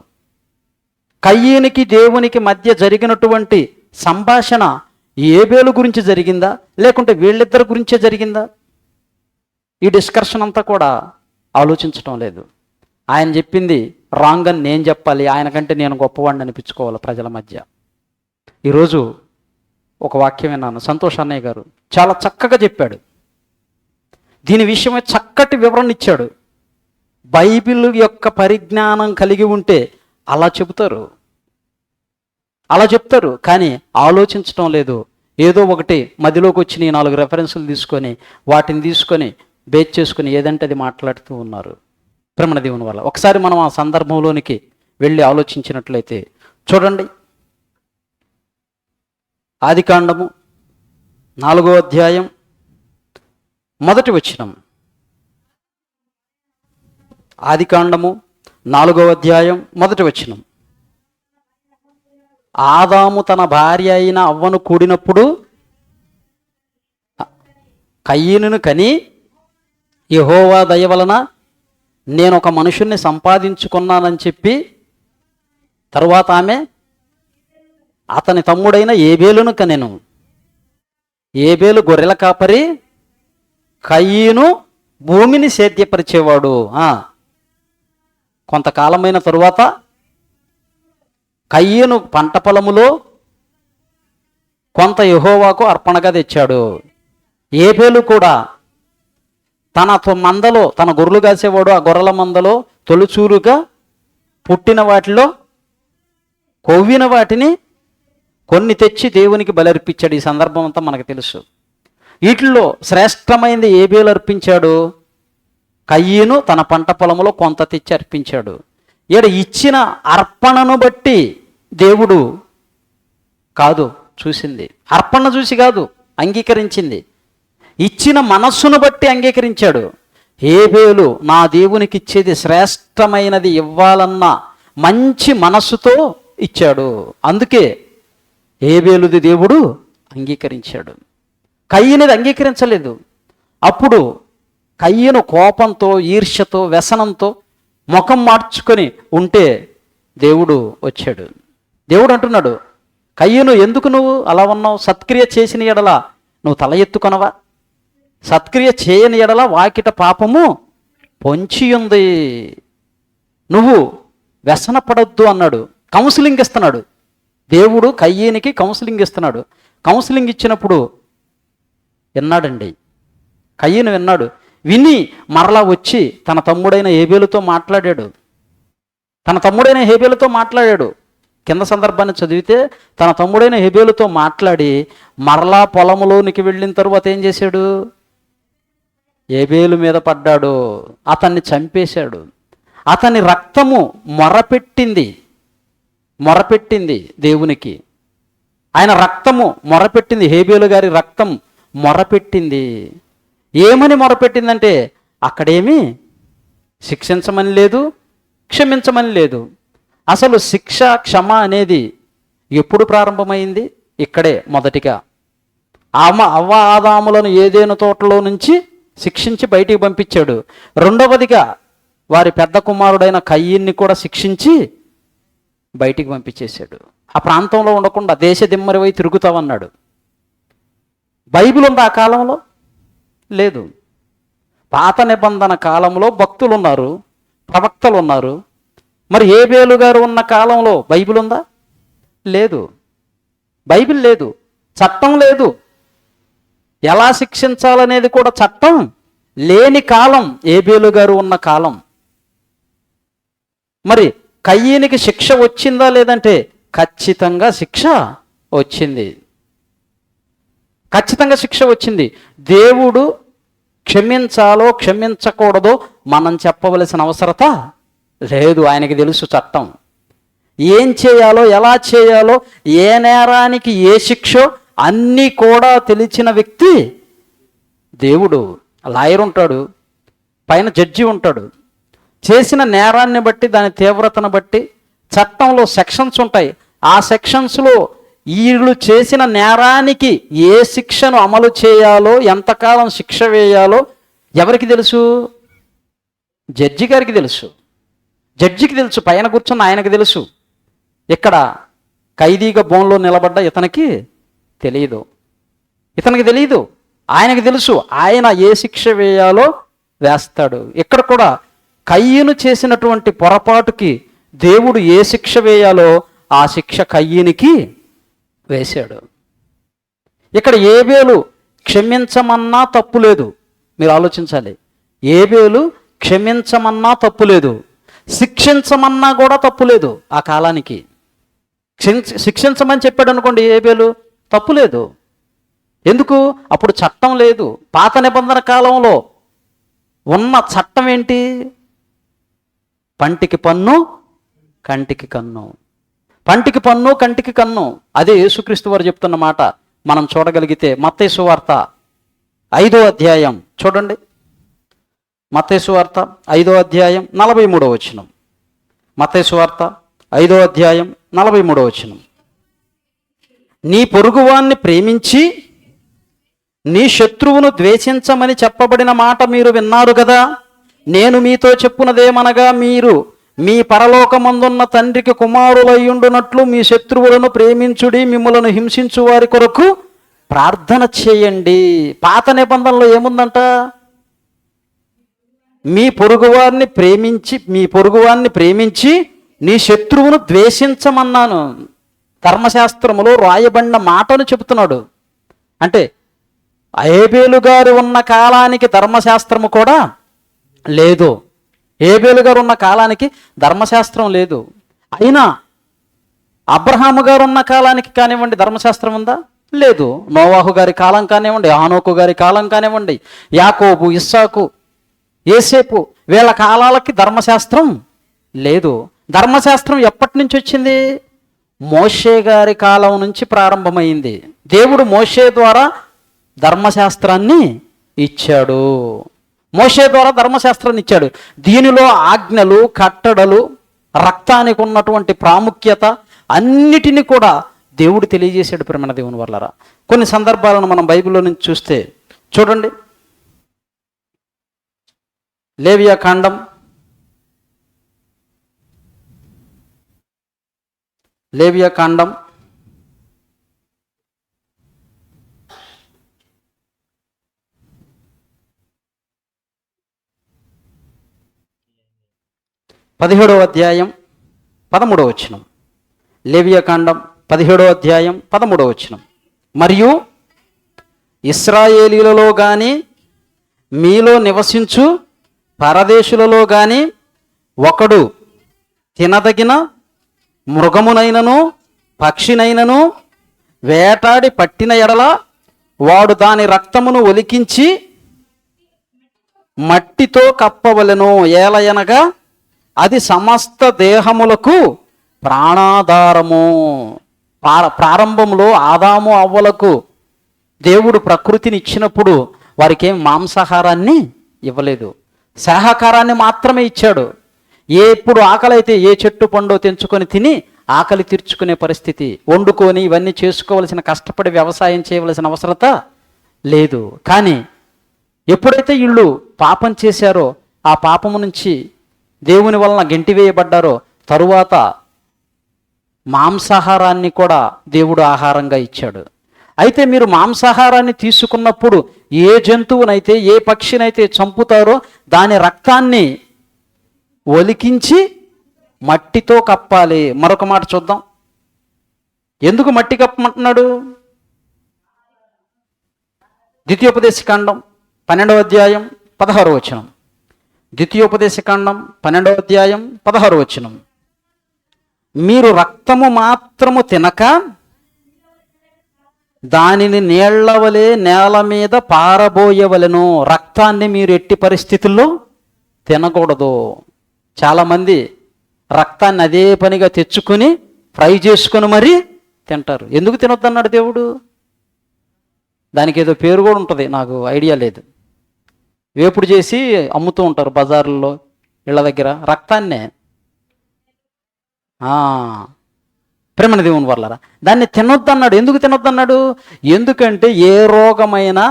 కయ్యేనికి దేవునికి మధ్య జరిగినటువంటి సంభాషణ ఏబేలు గురించి జరిగిందా, లేకుంటే వీళ్ళిద్దరి గురించే జరిగిందా? ఈ డిస్కషన్ అంతా కూడా ఆలోచించటం లేదు. ఆయన చెప్పింది రాంగ్ అని నేను చెప్పాలి, ఆయన కంటే నేను గొప్పవాడిని అనిపించుకోవాలి ప్రజల మధ్య. ఈరోజు ఒక వాక్యం విన్నాను, సంతోష్ అన్నయ్య గారు చాలా చక్కగా చెప్పాడు. దీని విషయమే చక్కటి వివరణ ఇచ్చాడు. బైబిల్ యొక్క పరిజ్ఞానం కలిగి ఉంటే అలా చెబుతారు, కానీ ఆలోచించడం లేదు. ఏదో ఒకటి మదిలోకి వచ్చిన ఈ 4 రెఫరెన్సులు తీసుకొని వాటిని తీసుకొని బేస్ చేసుకొని ఏదంటే అది మాట్లాడుతూ ఉన్నారు. ప్రేమ దేవుని వల్ల ఒకసారి మనం ఆ సందర్భంలోనికి వెళ్ళి ఆలోచించినట్లయితే చూడండి, ఆదికాండము 4వ అధ్యాయం 1వ వచనం. ఆదికాండము 4వ అధ్యాయం 1వ వచనం. ఆదాము తన భార్య అయిన అవ్వను కూడినప్పుడు కయీనును కని, యెహోవా దయ వలన నేను ఒక మనుషుణ్ణి సంపాదించుకున్నానని చెప్పి, తరువాత ఆమె అతని తమ్ముడైన ఏబేలును కనెను. ఏబేలు గొర్రెల కాపరి, కయీను భూమిని సేద్యపరిచేవాడు. కొంతకాలమైన తరువాత కయీను పంట పొలములో కొంత యెహోవాకు అర్పణగా తెచ్చాడు. ఏబేలు కూడా తన మందలో, తన గొర్రెలు కాసేవాడు, ఆ గొర్రెల మందలో తొలిచూరుగా పుట్టిన వాటిలో కొవ్విన వాటిని కొన్ని తెచ్చి దేవునికి బలర్పించాడు. ఈ సందర్భం అంతా మనకు తెలుసు. వీటిల్లో శ్రేష్టమైనది ఏబేలు అర్పించాడు, కయీను తన పంట పొలములో కొంత తెచ్చి అర్పించాడు. ఈడ ఇచ్చిన అర్పణను బట్టి దేవుడు కాదు చూసింది, అర్పణ చూసి కాదు అంగీకరించింది, ఇచ్చిన మనస్సును బట్టి అంగీకరించాడు. ఏబేలు నా దేవునికి ఇచ్చేది శ్రేష్టమైనది ఇవ్వాలన్న మంచి మనస్సుతో ఇచ్చాడు. అందుకే ఏబేలుది దేవుడు అంగీకరించాడు, కయీనుది అంగీకరించలేదు. అప్పుడు కయీను కోపంతో, ఈర్ష్యతో, వ్యసనంతో ముఖం మార్చుకొని ఉంటే దేవుడు వచ్చాడు. దేవుడు అంటున్నాడు, కయీను ఎందుకు నువ్వు అలా ఉన్నావు? సత్క్రియ చేసిన ఎడల నువ్వు తల ఎత్తుకొనవా? సత్క్రియ చేయని ఎడల వాకిట పాపము పొంచి ఉంది. నువ్వు వ్యసనపడొద్దు అన్నాడు. కౌన్సిలింగ్ ఇస్తున్నాడు దేవుడు, కయ్యేనికి కౌన్సిలింగ్ ఇస్తున్నాడు. కౌన్సిలింగ్ ఇచ్చినప్పుడు విన్నాడండి, కయ్యను విన్నాడు. విని మరలా వచ్చి తన తమ్ముడైన హేబేలుతో మాట్లాడాడు. కింద సందర్భాన్ని చదివితే తన తమ్ముడైన హేబేలుతో మాట్లాడి మరలా పొలములోనికి వెళ్ళిన తరువాత ఏం చేశాడు? హేబేలు మీద పడ్డాడు, అతన్ని చంపేశాడు. అతని రక్తము మొరపెట్టింది దేవునికి. ఆయన రక్తము మొరపెట్టింది, హేబేలు గారి రక్తం మొరపెట్టింది. ఏమని మొరపెట్టిందంటే అక్కడేమి శిక్షించమని లేదు, క్షమించమని లేదు. అసలు శిక్ష క్షమ అనేది ఎప్పుడు ప్రారంభమైంది? ఇక్కడే మొదటిగా అవ్వ ఆదాములను ఏదేను తోటలో నుంచి శిక్షించి బయటికి పంపించాడు. రెండవదిగా వారి పెద్ద కుమారుడైన కయ్యిన్ని కూడా శిక్షించి బయటికి పంపించేశాడు. ఆ ప్రాంతంలో ఉండకుండా దేశ దిమ్మరివై తిరుగుతావన్నాడు. బైబిల్ ఉంది ఆ కాలంలో? లేదు. పాత నిబంధన కాలంలో భక్తులు ఉన్నారు, ప్రవక్తలు ఉన్నారు. మరి హేబేలు గారు ఉన్న కాలంలో బైబిల్ ఉందా? లేదు. బైబిల్ లేదు, చట్టం లేదు. ఎలా శిక్షించాలనేది కూడా చట్టం లేని కాలం హేబేలు గారు ఉన్న కాలం. మరి కయ్యీనికి శిక్ష వచ్చిందా లేదంటే ఖచ్చితంగా శిక్ష వచ్చింది. ఖచ్చితంగా శిక్ష వచ్చింది. దేవుడు క్షమించాలో క్షమించకూడదో మనం చెప్పవలసిన అవసరత లేదు. ఆయనకి తెలుసు చట్టం, ఏం చేయాలో ఎలా చేయాలో, ఏ నేరానికి ఏ శిక్షో అన్నీ కూడా తెలిసిన వ్యక్తి దేవుడు. లాయర్ ఉంటాడు, పైన జడ్జి ఉంటాడు. చేసిన నేరాన్ని బట్టి, దాని తీవ్రతను బట్టి చట్టంలో సెక్షన్స్ ఉంటాయి. ఆ సెక్షన్స్లో వీళ్ళు చేసిన నేరానికి ఏ శిక్షను అమలు చేయాలో, ఎంతకాలం శిక్ష వేయాలో ఎవరికి తెలుసు? జడ్జి గారికి తెలుసు. జడ్జికి తెలుసు, పైన కూర్చున్న ఆయనకు తెలుసు. ఇక్కడ ఖైదీగా బోన్లో నిలబడ్డ ఇతనికి తెలియదు, ఆయనకు తెలుసు. ఆయన ఏ శిక్ష వేయాలో వేస్తాడు. ఇక్కడ కూడా కయ్యను చేసినటువంటి పొరపాటుకి దేవుడు ఏ శిక్ష వేయాలో ఆ శిక్ష కయ్యనికి వేశాడు. ఇక్కడ హేబేలు క్షమించమన్నా తప్పు లేదు, మీరు ఆలోచించాలి. ఏబేలు క్షమించమన్నా తప్పులేదు, శిక్షించమన్నా కూడా తప్పులేదు. ఆ కాలానికి శిక్షించమని చెప్పాడు అనుకోండి ఏబేలు, తప్పులేదు. ఎందుకు? అప్పుడు చట్టం లేదు. పాత నిబంధన కాలంలో ఉన్న చట్టం ఏంటి? పంటికి పన్ను, కంటికి కన్ను. పంటికి పన్ను, కంటికి కన్ను. అదే యేసుక్రీస్తు వారు చెప్తున్న మాట మనం చూడగలిగితే మత్తయి సువార్త 5వ అధ్యాయం చూడండి. మత్తయి సువార్త 5వ అధ్యాయం 43వ వచనం. మత్తయి సువార్త 5వ అధ్యాయం 43వ వచనం. నీ పొరుగువాన్ని ప్రేమించి నీ శత్రువును ద్వేషించమని చెప్పబడిన మాట మీరు విన్నారు కదా. నేను మీతో చెప్పున్నదేమనగా, మీరు మీ పరలోకమందున్న తండ్రికి కుమారులయ్యుండునట్లు మీ శత్రువులను ప్రేమించుడి, మిమ్ములను హింసించు వారి కొరకు ప్రార్థన చేయండి. పాత నిబంధనలో ఏముందంట? మీ పొరుగువాన్ని ప్రేమించి నీ శత్రువును ద్వేషించమన్నాను. ధర్మశాస్త్రములో రాయబడిన మాటను చెబుతున్నాడు. అంటే ఏబేలు గారు ఉన్న కాలానికి ధర్మశాస్త్రము కూడా లేదు. ఏబేలు గారు ఉన్న కాలానికి ధర్మశాస్త్రం లేదు. అయినా అబ్రహాము గారు ఉన్న కాలానికి కానివ్వండి ధర్మశాస్త్రం ఉందా? లేదు. నోవాహు గారి కాలం కానివ్వండి, హానోకు గారి కాలం కానివ్వండి, యాకోబు, ఇస్సాకు, యేసేపు వీళ్ళ కాలాలకి ధర్మశాస్త్రం లేదు. ధర్మశాస్త్రం ఎప్పటి నుంచి వచ్చింది? మోషే గారి కాలం నుంచి ప్రారంభమైంది. దేవుడు మోషే ద్వారా ధర్మశాస్త్రాన్ని ఇచ్చాడు. మోషే ద్వారా ధర్మశాస్త్రాన్ని ఇచ్చాడు. దీనిలో ఆజ్ఞలు, కట్టడలు, రక్తానికి ఉన్నటువంటి ప్రాముఖ్యత అన్నిటినీ కూడా దేవుడు తెలియజేశాడు. ప్రియమైన దేవుని వల్లరా కొన్ని సందర్భాలను మనం బైబిల్లో నుంచి చూస్తే చూడండి. లేవియా కాండం 17వ అధ్యాయం 13వ వచనం. లేవియా కాండం 17వ అధ్యాయం 13వ వచనం. మరియు ఇశ్రాయేలీలలో గాని మీలో నివసించు పరదేశులలో గాని ఒకడు తినదగిన మృగమునైనను పక్షినైనను వేటాడి పట్టిన ఎడల వాడు దాని రక్తమును ఒలికించి మట్టితో కప్పవలెను. ఏలయనగా అది సమస్త దేహములకు ప్రాణాధారము. ప్రారంభంలో ఆదాము అవ్వలకు దేవుడు ప్రకృతిని ఇచ్చినప్పుడు వారికి ఏం మాంసాహారాన్ని ఇవ్వలేదు, శాకాహారాన్ని మాత్రమే ఇచ్చాడు. ఎప్పుడు ఆకలి అయితే ఏ చెట్టు పండో తెంచుకొని తిని ఆకలి తీర్చుకునే పరిస్థితి, వండుకొని ఇవన్నీ చేసుకోవలసిన, కష్టపడి వ్యవసాయం చేయవలసిన అవసరత లేదు. కానీ ఎప్పుడైతే వీళ్ళు పాపం చేశారో, ఆ పాపము నుంచి దేవుని వలన గెంటివేయబడ్డారో, తరువాత మాంసాహారాన్ని కూడా దేవుడు ఆహారంగా ఇచ్చాడు. అయితే మీరు మాంసాహారాన్ని తీసుకున్నప్పుడు ఏ జంతువునైతే, ఏ పక్షినైతే చంపుతారో దాని రక్తాన్ని ఒలికించి మట్టితో కప్పాలి. మరొక మాట చూద్దాం. ఎందుకు మట్టి కప్పమంటున్నాడు? ద్వితీయోపదేశకాండం 12వ అధ్యాయం 16వ వచనం. ద్వితీయోపదేశకాండం 12వ అధ్యాయం 16వ వచనం. మీరు రక్తము మాత్రము తినక దానిని నీళ్ల వలె నేల మీద పారబోయవలెను. రక్తాన్ని మీరు ఎట్టి పరిస్థితుల్లో తినకూడదు. చాలామంది రక్తాన్ని అదే పనిగా తెచ్చుకొని ఫ్రై చేసుకొని మరీ తింటారు. ఎందుకు తినొద్దన్నాడు దేవుడు? దానికి ఏదో పేరు కూడా ఉంటుంది, నాకు ఐడియా లేదు. వేపుడు చేసి అమ్ముతూ ఉంటారు బజార్లలో, ఇళ్ళ దగ్గర రక్తాన్నే. ప్రేమన దేవుని వల్లరా దాన్ని తినొద్దన్నాడు. ఎందుకు తినొద్దన్నాడు? ఎందుకంటే ఏ రోగమైనా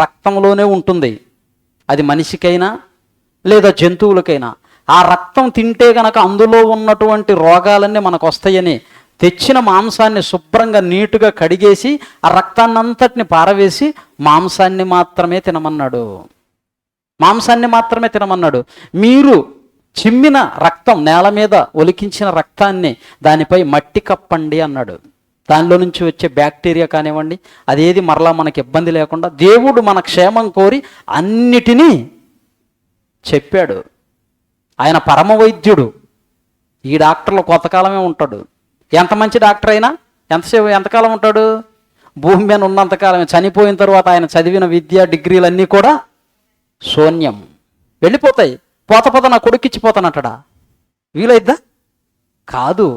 రక్తంలోనే ఉంటుంది. అది మనిషికైనా లేదా జంతువులకైనా. ఆ రక్తం తింటే గనక అందులో ఉన్నటువంటి రోగాలన్నీ మనకు వస్తాయని తెచ్చిన మాంసాన్ని శుభ్రంగా నీటుగా కడిగేసి ఆ రక్తాన్ని అంతటిని పారవేసి మాంసాన్ని మాత్రమే తినమన్నాడు. మాంసాన్ని మాత్రమే తినమన్నాడు. మీరు చిమ్మిన రక్తం, నేల మీద ఒలికించిన రక్తాన్ని దానిపై మట్టి కప్పండి అన్నాడు. దానిలో నుంచి వచ్చే బ్యాక్టీరియా కానివ్వండి, అదేది మరలా మనకి ఇబ్బంది లేకుండా దేవుడు మన క్షేమం కోరి అన్నిటినీ చెప్పాడు. ఆయన పరమ వైద్యుడు. ఈ డాక్టర్లు కొంతకాలమే ఉంటాడు. ఎంత మంచి డాక్టర్ అయినా ఎంతకాలం ఉంటాడు? భూమి మీద ఉన్నంతకాలమే. చనిపోయిన తర్వాత ఆయన చదివిన విద్య డిగ్రీలన్నీ కూడా శూన్యం, వెళ్ళిపోతాయి. పోత నా కొడుకిచ్చిపోతానంటాడా? వీలైద్దా? కాదు.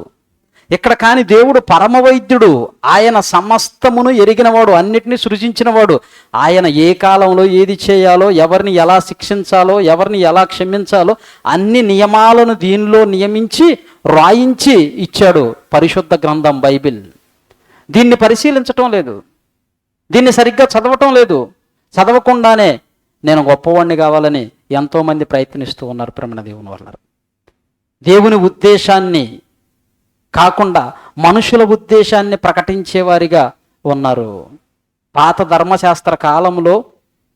ఇక్కడ కానీ దేవుడు పరమ వైద్యుడు. ఆయన సమస్తమును ఎరిగినవాడు, అన్నిటినీ సృజించినవాడు. ఆయన ఏ కాలంలో ఏది చేయాలో, ఎవరిని ఎలా శిక్షించాలో, ఎవరిని ఎలా క్షమించాలో అన్ని నియమాలను దీనిలో నియమించి రాయించి ఇచ్చాడు పరిశుద్ధ గ్రంథం బైబిల్. దీన్ని పరిశీలించటం లేదు, దీన్ని సరిగ్గా చదవటం లేదు. చదవకుండానే నేను గొప్పవాడిని కావాలని ఎంతోమంది ప్రయత్నిస్తూ ఉన్నారు. ప్రేమ దేవుని వల్ల దేవుని ఉద్దేశాన్ని కాకుండా మనుషుల ఉద్దేశాన్ని ప్రకటించేవారిగా ఉన్నారు. పాత ధర్మశాస్త్ర కాలంలో,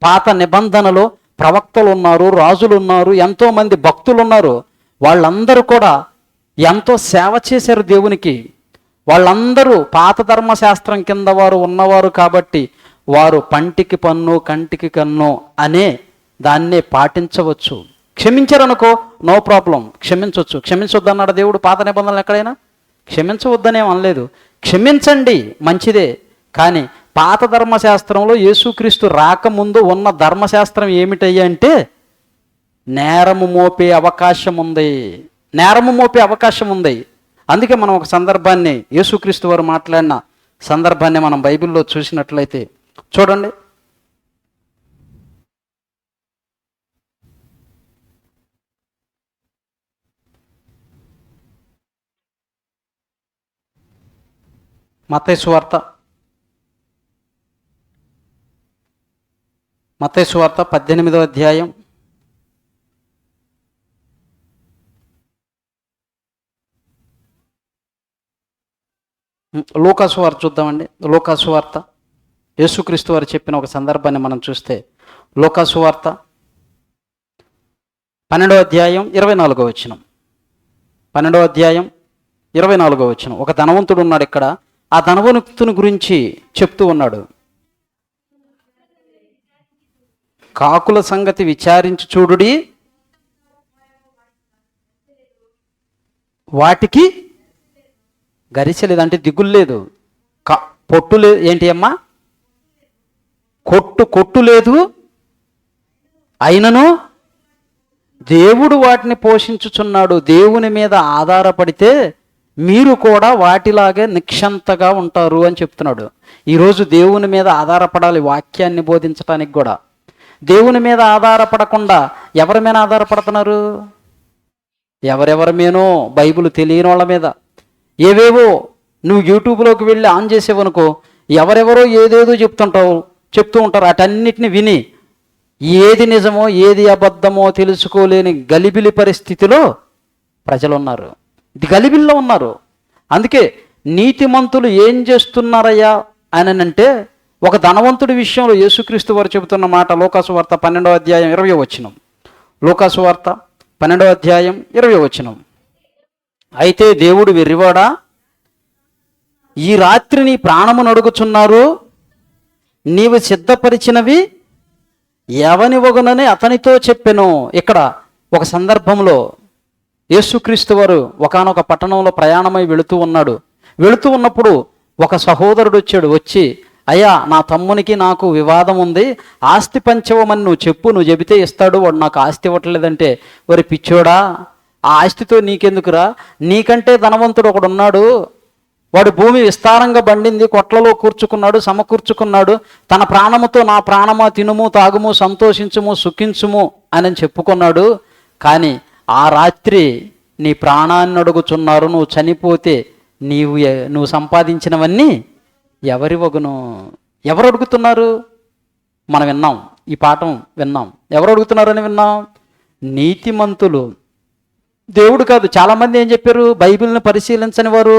పాత నిబంధనలో ప్రవక్తలు ఉన్నారు, రాజులు ఉన్నారు, ఎంతోమంది భక్తులు ఉన్నారు. వాళ్ళందరూ కూడా ఎంతో సేవ చేశారు దేవునికి. వాళ్ళందరూ పాత ధర్మశాస్త్రం కింద వారు ఉన్నవారు కాబట్టి వారు పంటికి పన్ను కంటికి కన్ను అనే దాన్నే పాటించవచ్చు. క్షమించారనుకో, నో ప్రాబ్లం, క్షమించవచ్చు. క్షమించొద్దు అన్నాడు దేవుడు పాత నిబంధనలు ఎక్కడైనా? క్షమించవద్దనేం అనలేదు. క్షమించండి, మంచిదే. కానీ పాత ధర్మశాస్త్రంలో యేసుక్రీస్తు రాకముందు ఉన్న ధర్మశాస్త్రం ఏమిటయ్యా అంటే నేరము మోపే అవకాశం ఉంది. నేరము మోపే అవకాశం ఉంది. అందుకే మనం ఒక సందర్భాన్ని, యేసుక్రీస్తు వారు మాట్లాడిన సందర్భాన్ని మనం బైబిల్లో చూసినట్లయితే చూడండి. మత్తయి సువార్త 18వ అధ్యాయం లూకా సువార్త చూద్దామండి. లూకా సువార్త యేసుక్రీస్తు వారు చెప్పిన ఒక సందర్భాన్ని మనం చూస్తే లూకా సువార్త 12వ అధ్యాయం 24వ వచనం. 12వ అధ్యాయం 24వ వచనం. ఒక ధనవంతుడు ఉన్నాడు ఇక్కడ. ఆ ధనవంతుని గురించి చెప్తూ ఉన్నాడు. కాకుల సంగతి విచారించి చూడుడి, వాటికి గరిచలేదు, అంటే దిగులు లేదు. పొట్టు లేదు. ఏంటి అమ్మా? కొట్టు లేదు, అయినను దేవుడు వాటిని పోషించుచున్నాడు. దేవుని మీద ఆధారపడితే మీరు కూడా వాటిలాగే నిక్షంతగా ఉంటారు అని చెప్తున్నాడు. ఈరోజు దేవుని మీద ఆధారపడాలి వాక్యాన్ని బోధించడానికి కూడా. దేవుని మీద ఆధారపడకుండా ఎవరి మీద ఆధారపడుతున్నారు? ఎవరెవరి మీనో బైబిల్ తెలియని వాళ్ళ మీద. ఏవేవో నువ్వు యూట్యూబ్లోకి వెళ్ళి ఆన్ చేసేవనుకో, ఎవరెవరో ఏదేదో చెప్తూ ఉంటారు. అటన్నిటిని విని ఏది నిజమో ఏది అబద్ధమో తెలుసుకోలేని గలిబిలి పరిస్థితిలో ప్రజలు ఉన్నారు. గలిబిల్లో ఉన్నారు. అందుకే నీతిమంతులు ఏం చేస్తున్నారయ్యా అని అంటే, ఒక ధనవంతుడి విషయంలో యేసుక్రీస్తు వారు చెబుతున్న మాట లూకా సువార్త 12వ అధ్యాయం 20వ వచనం. లూకా సువార్త 12వ అధ్యాయం 20వ వచనం. అయితే దేవుడు వెర్రివాడా, ఈ రాత్రి నీ ప్రాణమును అడుగుచున్నారు, నీవు సిద్ధపరిచినవి ఎవనివగునని అతనితో చెప్పెను. ఇక్కడ ఒక సందర్భంలో యేసుక్రీస్తు వారు ఒకానొక పట్టణంలో ప్రయాణమై వెళుతూ ఉన్నాడు. వెళుతూ ఉన్నప్పుడు ఒక సహోదరుడు వచ్చి, అయ్యా, నా తమ్మునికి నాకు వివాదం ఉంది, ఆస్తి పంచవమని నువ్వు చెప్పు, నువ్వు చెబితే ఇస్తాడు. వాడు నాకు ఆస్తి ఇవ్వట్లేదంటే, ఒరి పిచ్చోడా, ఆ ఆస్తితో నీకెందుకురా? నీకంటే ధనవంతుడు ఒకడున్నాడు, వాడు భూమి విస్తారంగా బండింది, కొట్లలో కూర్చుకున్నాడు, సమకూర్చుకున్నాడు. తన ప్రాణముతో నా ప్రాణమా తినుము తాగుము సంతోషించుము సుఖించుము అని చెప్పుకున్నాడు. కానీ ఆ రాత్రి నీ ప్రాణాన్ని అడుగుచున్నారు. నువ్వు చనిపోతే నువ్వు సంపాదించినవన్నీ ఎవరివగును? ఎవరు అడుగుతున్నారు? మనం విన్నాం, ఈ పాఠం విన్నాం. ఎవరు అడుగుతున్నారని విన్నాం? నీతిమంతులు. దేవుడు కాదు. చాలామంది ఏం చెప్పారు? బైబిల్ని పరిశీలించని వారు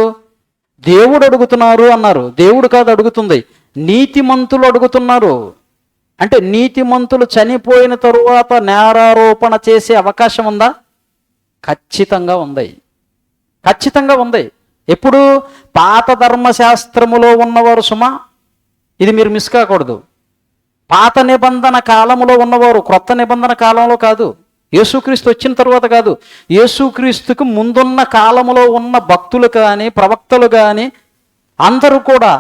దేవుడు అడుగుతున్నారు అన్నారు. దేవుడు కాదు అడుగుతుంది, నీతిమంతులు అడుగుతున్నారు. అంటే నీతిమంతులు చనిపోయిన తరువాత నేరారోపణ చేసే అవకాశం ఉందా? ఖచ్చితంగా ఉంది. ఖచ్చితంగా ఉంది. ఎప్పుడు? పాత ధర్మశాస్త్రములో ఉన్నవారు సుమా, ఇది మీరు మిస్ కాకూడదు. పాత నిబంధన కాలంలో ఉన్నవారు, క్రొత్త నిబంధన కాలంలో కాదు, యేసుక్రీస్తు వచ్చిన తర్వాత కాదు, యేసుక్రీస్తుకు ముందున్న కాలంలో ఉన్న భక్తులు కానీ ప్రవక్తలు కానీ అందరూ కూడా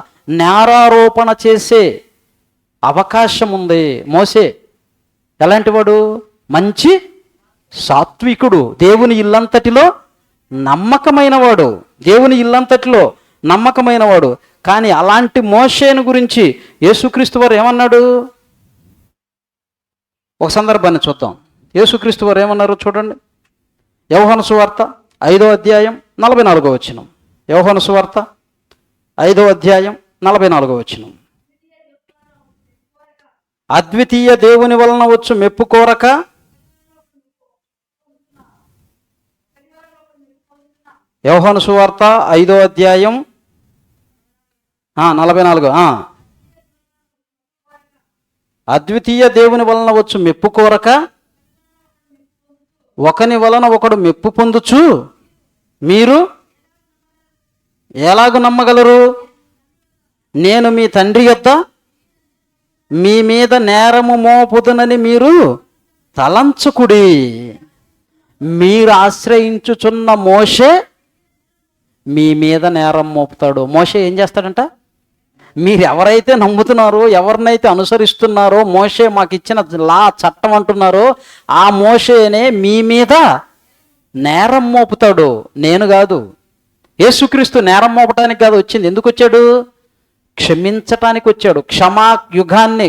నేరారోపణ చేసే అవకాశం ఉంది. మోసే ఎలాంటి వాడు? మంచి సాత్వికుడు, దేవుని ఇల్లంతటిలో నమ్మకమైన వాడు, దేవుని ఇల్లంతటిలో నమ్మకమైన వాడు. కానీ అలాంటి మోషేను గురించి యేసుక్రీస్తు వారు ఏమన్నాడు? ఒక సందర్భాన్ని చూద్దాం. యేసుక్రీస్తు వారు ఏమన్నారు చూడండి. యోహాను సువార్త 5వ అధ్యాయం 44వ వచనం. యోహాను సువార్త 5వ అధ్యాయం 44వ వచనం. అద్వితీయ దేవుని వలన వచ్చు మెప్పు కోరక యోహాను సువార్త 5వ అధ్యాయం 44. అద్వితీయ దేవుని వలన వచ్చు మెప్పు కోరక ఒకని వలన ఒకడు మెప్పు పొందుచు మీరు ఎలాగూ నమ్మగలరు? నేను మీ తండ్రి యొద్ద మీ మీద నేరము మోపుదునని మీరు తలంచుకుడి. మీరు ఆశ్రయించుచున్న మోషే మీ మీద నేరం మోపుతాడు. మోషే ఏం చేస్తాడంట? మీరు ఎవరైతే నమ్ముతున్నారో, ఎవరినైతే అనుసరిస్తున్నారో, మోషే మాకు ఇచ్చిన చట్టం అంటున్నారో, ఆ మోషేనే మీ మీద నేరం మోపుతాడు, నేను కాదు. యేసుక్రీస్తు నేరం మోపటానికి కాదు వచ్చింది. ఎందుకు వచ్చాడు? క్షమించటానికి వచ్చాడు.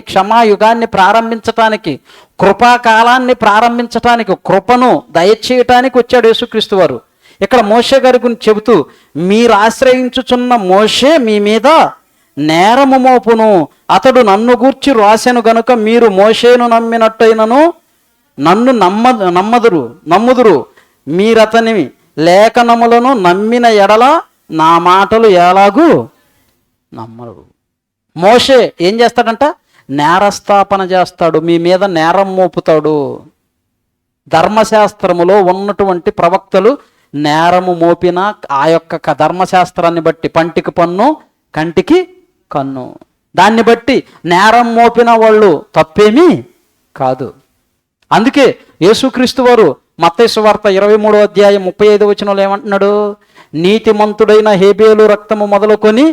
క్షమాయుగాన్ని ప్రారంభించటానికి, కృపాకాలాన్ని ప్రారంభించటానికి, కృపను దయచేయటానికి వచ్చాడు యేసుక్రీస్తు వారు. ఇక్కడ మోషే గారి గురించి చెబుతూ, మీరు ఆశ్రయించుచున్న మోషే మీ మీద నేరము మోపును, అతడు నన్ను గూర్చి రాసెను గనుక మీరు మోషేను నమ్మినట్టయినను నన్ను నమ్ముదురు. మీరతని లేఖనములను నమ్మిన ఎడల నా మాటలు ఎలాగూ నమ్మరు. మోషే ఏం చేస్తాడంట? నేరస్థాపన చేస్తాడు, మీ మీద నేరం మోపుతాడు. ధర్మశాస్త్రములో ఉన్నటువంటి ప్రవక్తలు నేరము మోపిన ఆ యొక్క ధర్మశాస్త్రాన్ని బట్టి పంటికి పన్ను, కంటికి కన్ను, దాన్ని బట్టి నేరం మోపిన వాళ్ళు తప్పేమీ కాదు. అందుకే యేసుక్రీస్తు వారు మత్తయి సువార్త 23వ అధ్యాయం 35వ వచనంలో ఏమంటున్నాడు? నీతిమంతుడైన హేబేలు రక్తము మొదలుకొని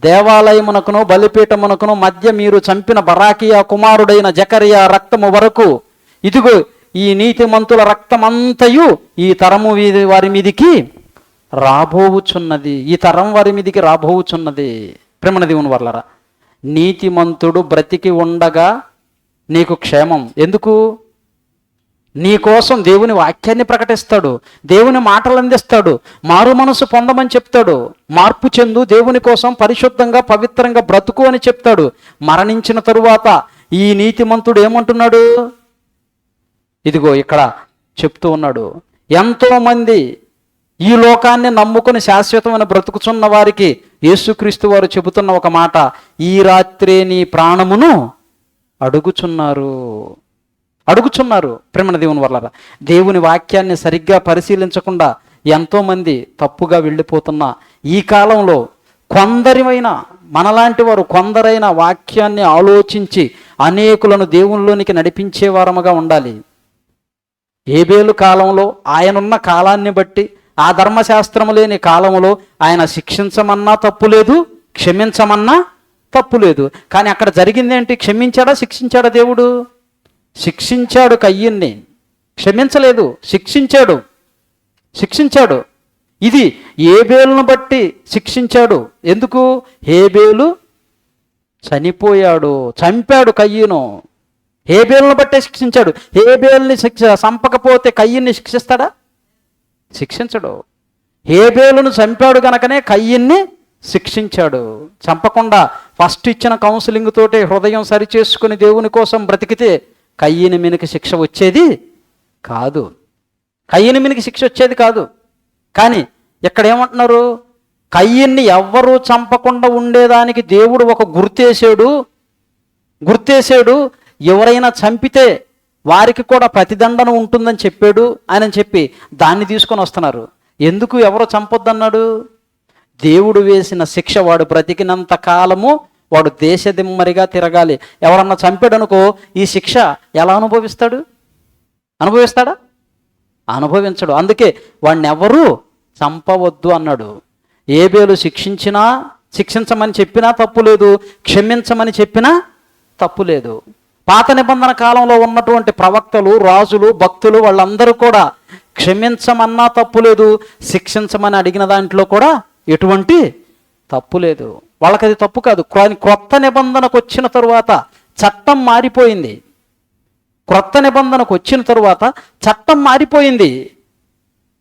దేవాలయమునకును బలిపీఠమునకును మధ్య మీరు చంపిన బరాకియా కుమారుడైన జకరియా రక్తము వరకు, ఇదిగో ఈ నీతిమంతుల రక్తమంతయు ఈ తరము వారి మీదికి రాబోవుచున్నది. ఈ తరం వారి మీదికి రాబోవుచున్నది. ప్రేమన దేవుని వర్లరా, నీతిమంతుడు బ్రతికి ఉండగా నీకు క్షేమం. ఎందుకు? నీ కోసం దేవుని వాక్యాన్ని ప్రకటిస్తాడు, దేవుని మాటలు అందిస్తాడు, మారు మనసు పొందమని చెప్తాడు, మార్పు చెందు, దేవుని కోసం పరిశుద్ధంగా పవిత్రంగా బ్రతుకు అని చెప్తాడు. మరణించిన తరువాత ఈ నీతిమంతుడు ఏమంటున్నాడు? ఇదిగో ఇక్కడ చెప్తూ ఉన్నాడు, ఎంతోమంది ఈ లోకాన్ని నమ్ముకుని శాశ్వతమైన బ్రతుకుచున్న వారికి యేసుక్రీస్తు వారు చెబుతున్న ఒక మాట, ఈ రాత్రే నీ ప్రాణమును అడుగుచున్నారు. ప్రేమన దేవుని వల్ల దేవుని వాక్యాన్ని సరిగ్గా పరిశీలించకుండా ఎంతోమంది తప్పుగా వెళ్ళిపోతున్న ఈ కాలంలో మనలాంటి వారు కొందరైన వాక్యాన్ని ఆలోచించి అనేకులను దేవునిలోనికి నడిపించే వారముగా ఉండాలి. హేబేలు కాలంలో ఆయనున్న కాలాన్ని బట్టి, ఆ ధర్మశాస్త్రము లేని కాలంలో ఆయన శిక్షించమన్నా తప్పులేదు, క్షమించమన్నా తప్పులేదు. కానీ అక్కడ జరిగిందేంటి? క్షమించాడా, శిక్షించాడా? దేవుడు శిక్షించాడు కయ్యన్ని, క్షమించలేదు, శిక్షించాడు. ఇది హేబేలును బట్టి శిక్షించాడు. ఎందుకు? హేబేలు చనిపోయాడు, చంపాడు కయ్యను. హేబేలును బట్టే శిక్షించాడు. హేబేలుని చంపకపోతే కయ్యన్ని శిక్షిస్తాడా? శిక్షించడు. హేబేలును చంపాడు గనకనే కయ్యన్ని శిక్షించాడు. చంపకుండా ఫస్ట్ ఇచ్చిన కౌన్సిలింగ్ తోటే హృదయం సరిచేసుకుని దేవుని కోసం బ్రతికితే కయ్యని మీదకి శిక్ష వచ్చేది కాదు. కానీ ఇక్కడ ఏమంటున్నారు? కయ్యన్ని ఎవ్వరూ చంపకుండా ఉండేదానికి దేవుడు ఒక గుర్తేసాడు. ఎవరైనా చంపితే వారికి కూడా ప్రతిదండన ఉంటుందని చెప్పాడు ఆయన చెప్పి దాన్ని తీసుకొని వస్తున్నారు. ఎందుకు ఎవరో చంపొద్దన్నాడు? దేవుడు వేసిన శిక్ష. వాడు బ్రతికినంత కాలము వాడు దేశదిమ్మరిగా తిరగాలి. ఎవరన్నా చంపాడనుకో ఈ శిక్ష ఎలా అనుభవిస్తాడు? అనుభవిస్తాడా? అనుభవించడు. అందుకే వాడిని ఎవరు చంపవద్దు అన్నాడు. ఏబేలు శిక్షించమని చెప్పినా తప్పు లేదు, క్షమించమని చెప్పినా తప్పు లేదు. పాత నిబంధన కాలంలో ఉన్నటువంటి ప్రవక్తలు, రాజులు, భక్తులు వాళ్ళందరూ కూడా క్షమించమన్నా తప్పు లేదు, శిక్షించమని అడిగిన దాంట్లో కూడా ఎటువంటి తప్పు లేదు. వాళ్ళకి అది తప్పు కాదు. క్రొత్త నిబంధనకు వచ్చిన తరువాత చట్టం మారిపోయింది. క్రొత్త నిబంధనకు వచ్చిన తరువాత చట్టం మారిపోయింది.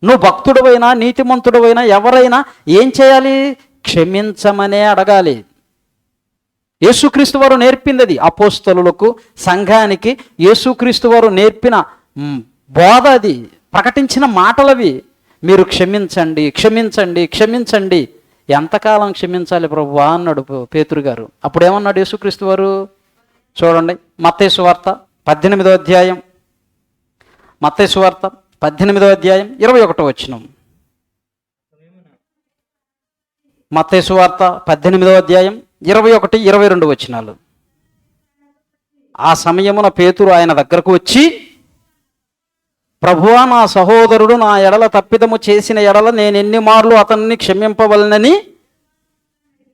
నువ్వు భక్తుడవైనా నీతిమంతుడవైనా ఎవరైనా ఏం చేయాలి? క్షమించమనే అడగాలి. యేసుక్రీస్తు వారు నేర్పింది అది. అపోస్తలులకు, సంఘానికి యేసుక్రీస్తు వారు నేర్పిన బోధ అది, ప్రకటించిన మాటలవి. మీరు క్షమించండి, క్షమించండి, క్షమించండి. ఎంతకాలం క్షమించాలి ప్రభువా అన్నాడు పేతురు గారు. అప్పుడేమన్నాడు యేసుక్రీస్తు వారు? చూడండి, మత్తయి సువార్త 18వ అధ్యాయం, మత్తయి సువార్త 18వ అధ్యాయం 21వ వచనం. మత్తయి సువార్త 18వ అధ్యాయం 21, 22 వచనాలు. ఆ సమయమున పేతురు ఆయన దగ్గరకు వచ్చి, ప్రభువా, నా సహోదరుడు నా ఎడల తప్పిదము చేసిన ఎడల నేను ఎన్ని మార్లు అతన్ని క్షమింపవలనని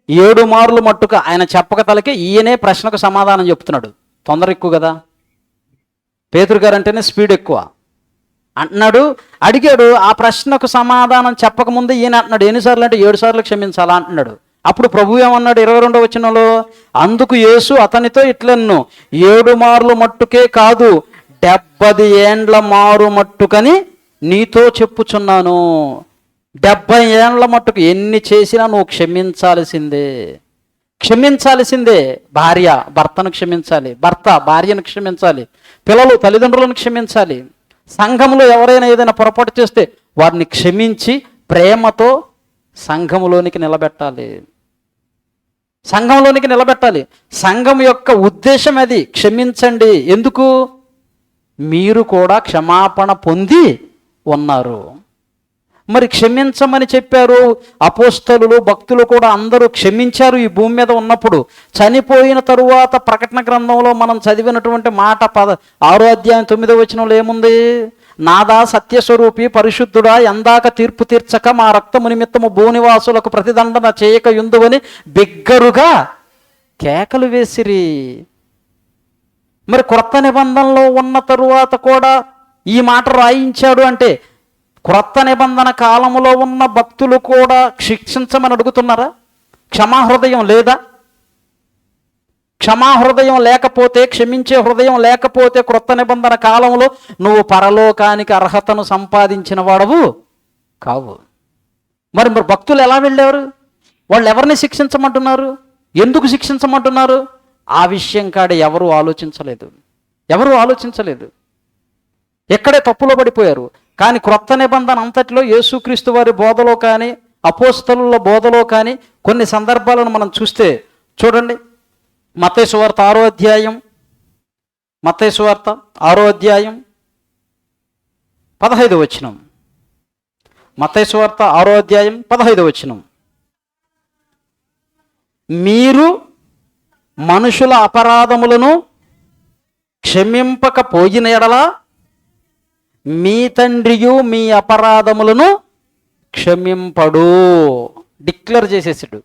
7 మార్లు మట్టుకు ఆయన చెప్పక తలకే ఈయనే ప్రశ్నకు సమాధానం చెప్తున్నాడు. తొందర ఎక్కువ కదా, పేతురు గారు అంటేనే స్పీడ్ ఎక్కువ అంటున్నాడు. అడిగాడు, ఆ ప్రశ్నకు సమాధానం చెప్పకముందే ఈయన అంటున్నాడు ఎన్నిసార్లు అంటే 7 సార్లు క్షమించాలా అంటున్నాడు. అప్పుడు ప్రభు ఏమన్నాడు 22వ వచనంలో? అందుకు యేసు అతనితో ఇట్లన్ను, 7 మార్లు మట్టుకే కాదు 70 ఏండ్ల మారు మట్టుకని నీతో చెప్పుచున్నాను. 70 ఏండ్ల మట్టుకు ఎన్ని చేసినా నువ్వు క్షమించాల్సిందే. క్షమించాల్సిందే. భార్య భర్తను క్షమించాలి, భర్త భార్యను క్షమించాలి, పిల్లలు తల్లిదండ్రులను క్షమించాలి. సంఘంలో ఎవరైనా ఏదైనా పొరపాటు చేస్తే వారిని క్షమించి ప్రేమతో సంఘములోనికి నిలబెట్టాలి. సంఘంలోనికి నిలబెట్టాలి. సంఘం యొక్క ఉద్దేశం అది, క్షమించండి. ఎందుకు? మీరు కూడా క్షమాపణ పొంది ఉన్నారు. మరి క్షమించమని చెప్పారు అపోస్తలులు, భక్తులు కూడా అందరూ క్షమించారు ఈ భూమి మీద ఉన్నప్పుడు. చనిపోయిన తరువాత ప్రకటన గ్రంథంలో మనం చదివినటువంటి మాట 6వ అధ్యాయం 9వ వచనంలో ఏముంది? నాదా సత్యస్వరూపి పరిశుద్ధుడా, ఎందాక తీర్పు తీర్చక మా రక్తము నిమిత్తము భూనివాసులకు ప్రతిదండన చేయక యుందువని బిగ్గరుగా కేకలు వేసిరి. మరి క్రొత్త నిబంధనలో ఉన్న తరువాత కూడా ఈ మాట రాయించాడు అంటే క్రొత్త నిబంధన కాలంలో ఉన్న భక్తులు కూడా శిక్షించమని అడుగుతున్నారా? క్షమాహృదయం లేదా? క్షమాహృదయం లేకపోతే, క్షమించే హృదయం లేకపోతే క్రొత్త నిబంధన కాలంలో నువ్వు పరలోకానికి అర్హతను సంపాదించిన వాడవు కావు. మరి భక్తులు ఎలా వెళ్ళారు? వాళ్ళు ఎవరిని శిక్షించమంటున్నారు? ఎందుకు శిక్షించమంటున్నారు? ఆ విషయం కాడ ఎవరు ఆలోచించలేదు. ఎక్కడే తప్పులో పడిపోయారు. కానీ క్రొత్త నిబంధన అంతటిలో యేసుక్రీస్తు వారి బోధలో కానీ అపోస్తలుల బోధలో కానీ కొన్ని సందర్భాలను మనం చూస్తే చూడండి. మత్తయి సువార్త 6వ అధ్యాయం, మత్తయి సువార్త 6వ అధ్యాయం 15వ వచనం. మత్తయి సువార్త 6వ అధ్యాయం 15వ వచనం. మీరు మనుషుల అపరాధములను క్షమింపకపోయిన ఎడల మీ తండ్రియు మీ అపరాధములను క్షమింపడు. డిక్లేర్ చేసేసాడు.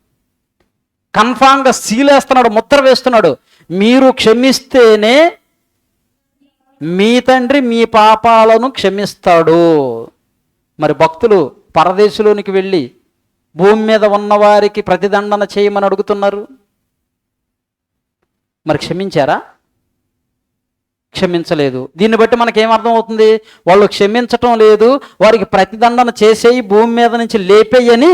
కన్ఫామ్గా సీలేస్తున్నాడు, ముద్ర వేస్తున్నాడు. మీరు క్షమిస్తేనే మీ తండ్రి మీ పాపాలను క్షమిస్తాడు. మరి భక్తులు పరదేశంలోనికి వెళ్ళి భూమి మీద ఉన్నవారికి ప్రతిదండన చేయమని అడుగుతున్నారు. మరి క్షమించారా? క్షమించలేదు. దీన్ని బట్టి మనకేమర్థం అవుతుంది? వాళ్ళు క్షమించటం లేదు, వారికి ప్రతిదండన చేసేయి, భూమి మీద నుంచి లేపేయని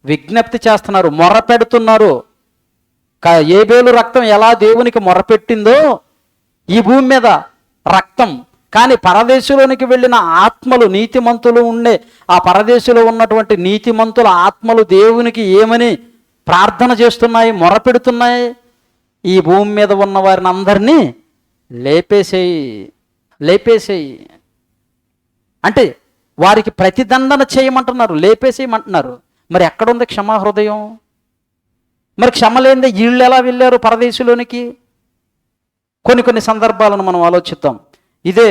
విజ్ఞప్తి చేస్తున్నారు, మొర్రపెడుతున్నారు. ఏబేలు రక్తం ఎలా దేవునికి మొర్రపెట్టిందో ఈ భూమి మీద రక్తం, కానీ పరదేశంలోనికి వెళ్ళిన ఆత్మలు, నీతిమంతులు ఉండే ఆ పరదేశంలో ఉన్నటువంటి నీతిమంతుల ఆత్మలు దేవునికి ఏమని ప్రార్థన చేస్తున్నాయి, మొరపెడుతున్నాయి? ఈ భూమి మీద ఉన్న వారిని అందరినీ లేపేసేయి అంటే వారికి ప్రతిదండన చేయమంటున్నారు, లేపేసేయమంటున్నారు. మరి ఎక్కడుంది క్షమా హృదయం? మరి క్షమ లేనిదే వీళ్ళు ఎలా వెళ్ళారు పరదేశంలోనికి? కొన్ని సందర్భాలను మనం ఆలోచిద్దాం. ఇదే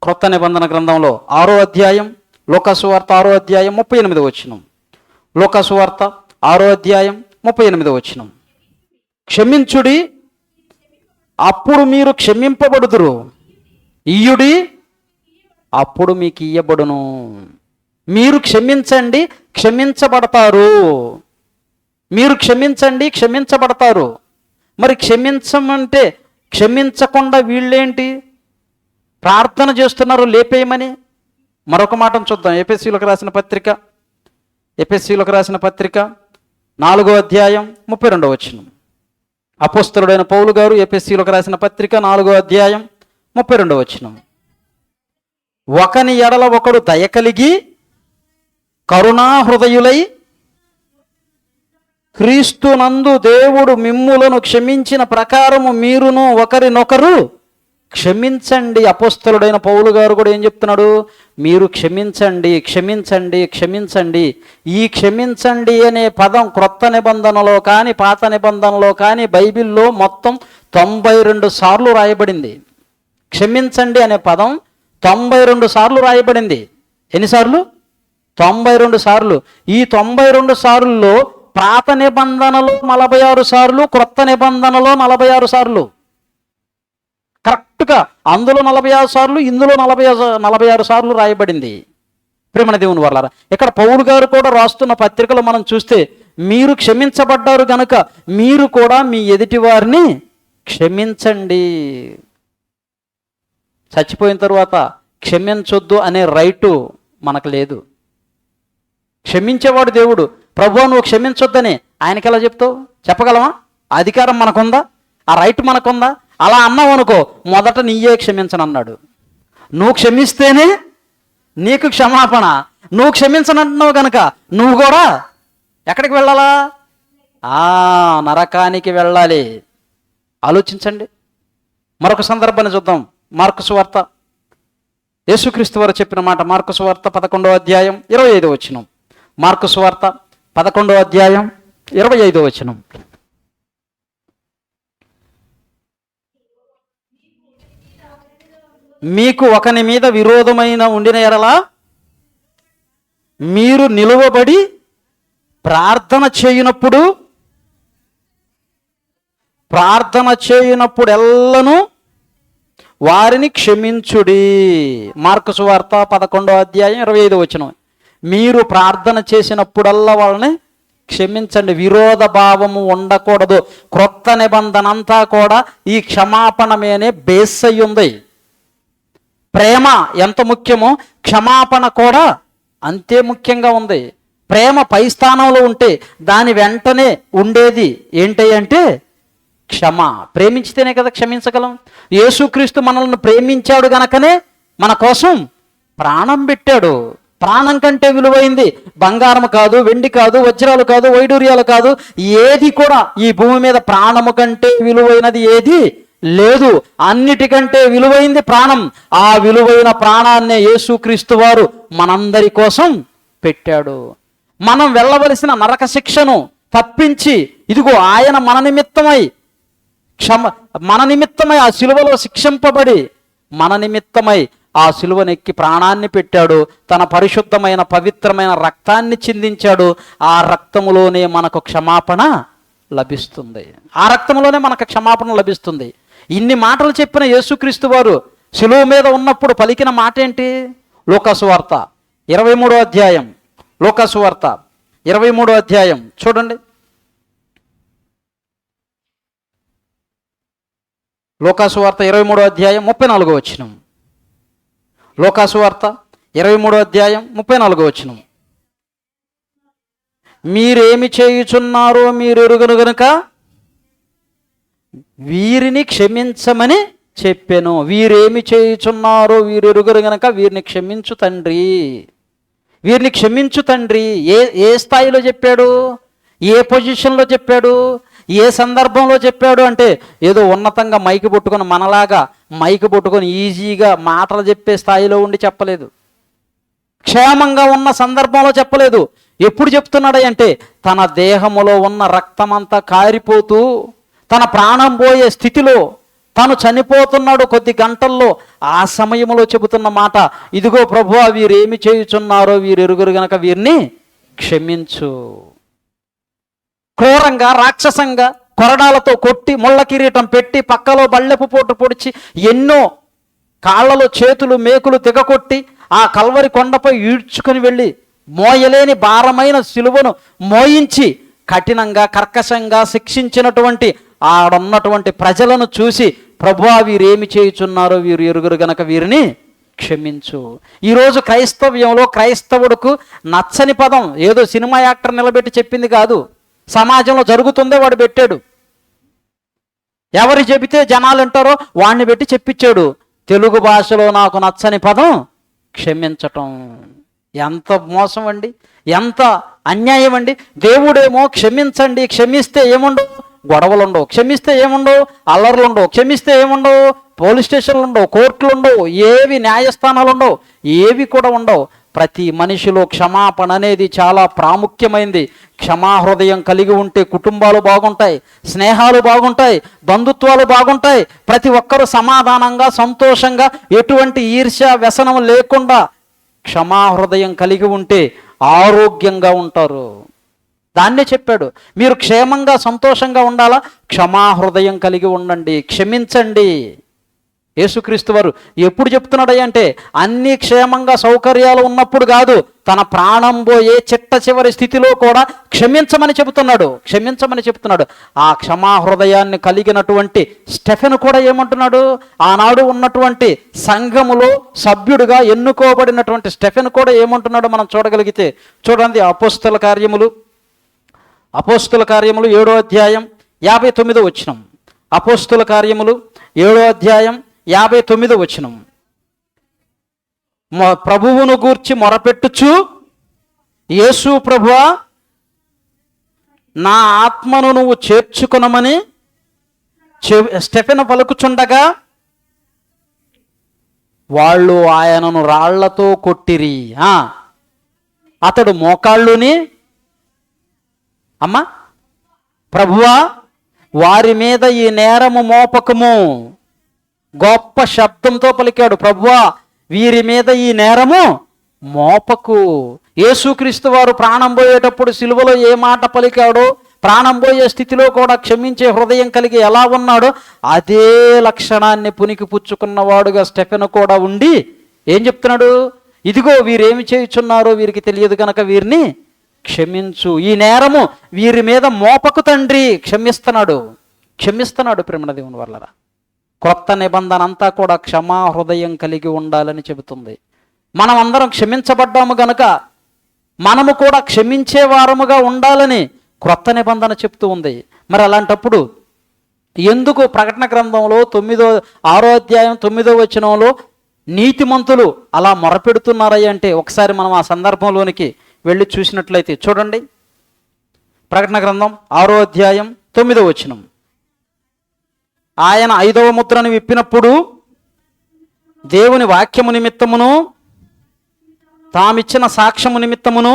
క్రొత్త నిబంధన గ్రంథంలో 6వ అధ్యాయం, లూకాసు వార్త 6వ అధ్యాయం 38వ వచనం. లూకాసు వార్త 6వ అధ్యాయం 38వ వచనం. క్షమించుడి, అప్పుడు మీరు క్షమింపబడుదురు, ఇయ్యుడి, అప్పుడు మీకు ఇయ్యబడును. మీరు క్షమించండి, క్షమించబడతారు. మీరు క్షమించండి, క్షమించబడతారు. మరి క్షమించమంటే క్షమించకుండా వీళ్ళేంటి ప్రార్థన చేస్తున్నారు లేపేయమని? మరొక మాటను చూద్దాం. ఎఫెసీయులకు రాసిన పత్రిక 4వ అధ్యాయం 32వ వచనం. అపోస్తలుడైన పౌలు గారు ఎఫెసీయులకు రాసిన పత్రిక 4వ అధ్యాయం 32వ వచనం. ఒకని ఎడల ఒకడు దయ కలిగి కరుణాహృదయులై క్రీస్తునందు దేవుడు మిమ్ములను క్షమించిన ప్రకారము మీరును ఒకరినొకరు క్షమించండి. అపోస్తలుడైన పౌలు గారు కూడా ఏం చెప్తున్నాడు? మీరు క్షమించండి, క్షమించండి, క్షమించండి. ఈ క్షమించండి అనే పదం క్రొత్త నిబంధనలో కానీ పాత నిబంధనలో కానీ బైబిల్లో మొత్తం 92 సార్లు రాయబడింది. క్షమించండి అనే పదం 92 సార్లు రాయబడింది. ఎన్నిసార్లు? 92 సార్లు. ఈ 92 సార్లులో పాత నిబంధనలో 46 సార్లు, క్రొత్త నిబంధనలో 46 సార్లు. కరెక్ట్గా అందులో 46 సార్లు, ఇందులో 46 సార్లు రాయబడింది. ప్రేమణ దేవుని వర్లారా, ఇక్కడ పౌలు గారు కూడా రాస్తున్న పత్రికలు మనం చూస్తే మీరు క్షమించబడ్డారు గనుక మీరు కూడా మీ ఎదుటి వారిని క్షమించండి. చచ్చిపోయిన తర్వాత క్షమించొద్దు అనే రైటు మనకు లేదు. క్షమించేవాడు దేవుడు. ప్రభువా నువ్వు క్షమించొద్దని ఆయనకి ఎలా చెప్తావు? చెప్పగలమా? అధికారం మనకుందా? ఆ రైట్ మనకుందా? అలా అన్నావు అనుకో, మొదట నీయే క్షమించనన్నాడు. నువ్వు క్షమిస్తేనే నీకు క్షమాపణ. నువ్వు క్షమించనంటున్నావు కనుక నువ్వు కూడా ఎక్కడికి వెళ్ళాలా? నరకానికి వెళ్ళాలి. ఆలోచించండి. మరొక సందర్భాన్ని చూద్దాం. మార్కు సువార్త, యేసుక్రీస్తు వారు చెప్పిన మాట. మార్కు సువార్త 11వ అధ్యాయం 25వ వచనం. మార్కు సువార్త 11వ అధ్యాయం 25వ వచనం. మీకు ఒకని మీద విరోధమైన ఉండిన ఎడల మీరు నిలువబడి ప్రార్థన చేయునప్పుడు ఎల్లను వారిని క్షమించుడి. మార్కు సువార్త 11వ అధ్యాయం 25వ వచనం. మీరు ప్రార్థన చేసినప్పుడల్లా వాళ్ళని క్షమించండి. విరోధ భావము ఉండకూడదు. క్రొత్త నిబంధన అంతా కూడా ఈ క్షమాపణ మీదే బేస్ అయి ఉంది. ప్రేమ ఎంత ముఖ్యమో క్షమాపణ కూడా అంతే ముఖ్యంగా ఉంది. ప్రేమ పై స్థానంలో ఉంటే దాని వెంటనే ఉండేది ఏంటి అంటే క్షమ. ప్రేమించితేనే కదా క్షమించగలం. యేసుక్రీస్తు మనల్ని ప్రేమించాడు గనకనే మన కోసం ప్రాణం పెట్టాడు. ప్రాణం కంటే విలువైంది బంగారం కాదు, వెండి కాదు, వజ్రాలు కాదు, వైడూర్యాలు కాదు. ఏది కూడా ఈ భూమి మీద ప్రాణము కంటే విలువైనది ఏది లేదు. అన్నిటికంటే విలువైంది ప్రాణం. ఆ విలువైన ప్రాణాన్నే యేసుక్రీస్తు వారు మనందరి కోసం పెట్టాడు. మనం వెళ్ళవలసిన నరక శిక్షను తప్పించి ఇదిగో ఆయన మన నిమిత్తమై ఆ శిలువలో శిక్షింపబడి మన నిమిత్తమై ఆ శిలువనెక్కి ప్రాణాన్ని పెట్టాడు. తన పరిశుద్ధమైన పవిత్రమైన రక్తాన్ని చిందించాడు. ఆ రక్తములోనే మనకు క్షమాపణ లభిస్తుంది. ఆ రక్తములోనే మనకు క్షమాపణ లభిస్తుంది. ఇన్ని మాటలు చెప్పిన యేసుక్రీస్తు వారు శిలువ మీద ఉన్నప్పుడు పలికిన మాట ఏంటి? లూకాసు వార్త 23వ అధ్యాయం. లూకాసు వార్త 23వ అధ్యాయం చూడండి. లూకాసు వార్త 23వ అధ్యాయం 34వ వచనం. లూకాసు వార్త 23వ అధ్యాయం 34వ వచనం. మీరేమి చేయుచున్నారో మీరు ఎరుగను గనుక వీరిని క్షమించమని చెప్పాను. వీరేమి చేయుచున్నారో వీరు ఎరుగరు గనక వీరిని క్షమించు తండ్రి, వీరిని క్షమించు తండ్రి. ఏ స్థాయిలో చెప్పాడు? ఏ పొజిషన్లో చెప్పాడు? ఏ సందర్భంలో చెప్పాడు అంటే ఏదో ఉన్నతంగా మైకి పట్టుకొని మనలాగా మైకి పట్టుకొని ఈజీగా మాటలు చెప్పే స్థాయిలో ఉండి చెప్పలేదు. క్షేమంగా ఉన్న సందర్భంలో చెప్పలేదు. ఎప్పుడు చెప్తున్నాడు అంటే తన దేహములో ఉన్న రక్తమంతా కారిపోతూ తన ప్రాణం పోయే స్థితిలో తను చనిపోతున్నాడు కొద్ది గంటల్లో. ఆ సమయంలో చెబుతున్న మాట, ఇదిగో ప్రభువా, వీరేమి చేయుచున్నారో వీరు ఎరుగురు గనక వీరిని క్షమించు. క్రూరంగా రాక్షసంగా కొరడాలతో కొట్టి ముళ్ళ కిరీటం పెట్టి పక్కలో బళ్ళెపు పోటు పొడిచి ఎన్నో కాళ్ళలో చేతులు మేకులు తెగకొట్టి ఆ కల్వరి కొండపై ఈడ్చుకొని వెళ్ళి మోయలేని భారమైన సిలువను మోయించి కఠినంగా కర్కశంగా శిక్షించినటువంటి ఆడున్నటువంటి ప్రజలను చూసి, ప్రభువా, వీరేమి చేయుచున్నారో వీరు ఎరుగురు గనక వీరిని క్షమించు. ఈరోజు క్రైస్తవ్యంలో క్రైస్తవుడుకు నచ్చని పదం ఏదో సినిమా యాక్టర్ నిలబెట్టి చెప్పింది కాదు, సమాజంలో జరుగుతుందే వాడు పెట్టాడు. ఎవరు చెబితే జనాలు అంటారో వాడిని పెట్టి చెప్పించాడు. తెలుగు భాషలో నాకు నచ్చని పదం క్షమించటం. ఎంత మోసం అండి, ఎంత అన్యాయం అండి. దేవుడేమో క్షమించండి, క్షమిస్తే ఏముండవు, గొడవలు ఉండవు, క్షమిస్తే ఏముండవు, అల్లర్లు ఉండవు, క్షమిస్తే ఏముండవు, పోలీస్ స్టేషన్లు ఉండవు, కోర్టులు ఉండవు, ఏవి న్యాయస్థానాలు ఉండవు, ఏవి కూడా ఉండవు. ప్రతి మనిషిలో క్షమాపణ అనేది చాలా ప్రాముఖ్యమైంది. క్షమాహృదయం కలిగి ఉంటే కుటుంబాలు బాగుంటాయి, స్నేహాలు బాగుంటాయి, బంధుత్వాలు బాగుంటాయి. ప్రతి ఒక్కరూ సమాధానంగా సంతోషంగా ఎటువంటి ఈర్ష్య వ్యసనం లేకుండా క్షమాహృదయం కలిగి ఉంటే ఆరోగ్యంగా ఉంటారు. దాన్నే చెప్పాడు, మీరు క్షేమంగా సంతోషంగా ఉండాలా, క్షమాహృదయం కలిగి ఉండండి, క్షమించండి. యేసుక్రీస్తు వారు ఎప్పుడు చెప్తున్నాడు అంటే అన్ని క్షేమంగా సౌకర్యాలు ఉన్నప్పుడు కాదు, తన ప్రాణం పోయే చిట్ట చివరి స్థితిలో కూడా క్షమించమని చెబుతున్నాడు. ఆ క్షమాహృదయాన్ని కలిగినటువంటి స్టెఫెను కూడా ఏమంటున్నాడు, ఆనాడు ఉన్నటువంటి సంఘములో సభ్యుడిగా ఎన్నుకోబడినటువంటి స్టెఫెను కూడా ఏమంటున్నాడు మనం చూడగలిగితే చూడండి. అపోస్తల కార్యములు 7వ అధ్యాయం 59వ వచనం. అపోస్తల కార్యములు 7వ అధ్యాయం 59వ వచనం. ప్రభువును గూర్చి మొరపెట్టుచు, యేసు ప్రభువా, నా ఆత్మను నువ్వు చేర్చుకొనమని స్టెఫెను పలుకుచుండగా వాళ్ళు ఆయనను రాళ్లతో కొట్టిరి. అతడు మోకాళ్ళుని, అమ్మా ప్రభువా, వారి మీద ఈ నేరము మోపకము. గొప్ప శబ్దంతో పలికాడు, ప్రభువా, వీరి మీద ఈ నేరము మోపకు. యేసుక్రీస్తు వారు ప్రాణం పోయేటప్పుడు సిలువలో ఏ మాట పలికాడో, ప్రాణం పోయే స్థితిలో కూడా క్షమించే హృదయం కలిగి ఎలా ఉన్నాడో అదే లక్షణాన్ని పునికి పుచ్చుకున్నవాడుగా స్టెఫెను కూడా ఉండి ఏం చెప్తున్నాడు, ఇదిగో వీరేమి చేయుచున్నారో వీరికి తెలియదు కనుక వీరిని క్షమించు, ఈ నేరము వీరి మీద మోపకు తండ్రి. క్షమిస్తున్నాడు ప్రేమ దేవుని వల్ల. క్రొత్త నిబంధన అంతా కూడా క్షమా హృదయం కలిగి ఉండాలని చెబుతుంది. మనం అందరం క్షమించబడ్డాము గనక మనము కూడా క్షమించే వారముగా ఉండాలని క్రొత్త నిబంధన చెప్తూ ఉంది. మరి అలాంటప్పుడు ఎందుకు ప్రకటన గ్రంథంలో 6వ అధ్యాయం 9వ వచనంలో నీతిమంతులు అలా మొరపెడుతున్నారయ్య అంటే ఒకసారి మనం ఆ సందర్భంలోనికి వెళ్ళి చూసినట్లయితే చూడండి. ప్రకటన గ్రంథం 6వ అధ్యాయం 9వ వచనం. ఆయన 5వ ముద్రను విప్పినప్పుడు దేవుని వాక్యము నిమిత్తమును తామిచ్చిన సాక్ష్యము నిమిత్తమును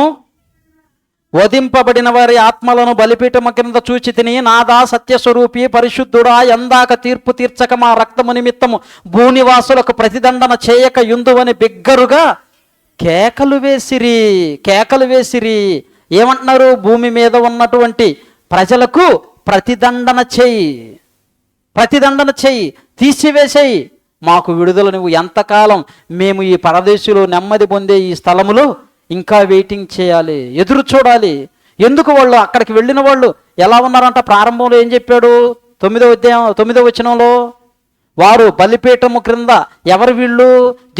వధింపబడిన వారి ఆత్మలను బలిపీఠము కింద చూచి తిని, నాదా సత్యస్వరూపి పరిశుద్ధుడా, ఎందాక తీర్పు తీర్చక మా రక్తము నిమిత్తము భూనివాసులకు ప్రతిదండన చేయక యుందువని బిగ్గరుగా కేకలు వేసిరి. ఏమంటున్నారు, భూమి మీద ఉన్నటువంటి ప్రజలకు ప్రతిదండన చెయ్యి, తీసివేసేయి, మాకు విడుదల నువ్వు. ఎంతకాలం మేము ఈ పరదేశంలో నెమ్మది పొందే ఈ స్థలములో ఇంకా వెయిటింగ్ చేయాలి, ఎదురు చూడాలి. ఎందుకు వాళ్ళు అక్కడికి వెళ్ళిన వాళ్ళు ఎలా ఉన్నారంట, ప్రారంభంలో ఏం చెప్పాడు 9వ వచనంలో, వారు బలిపీఠము క్రింద ఎవరు వీళ్ళు,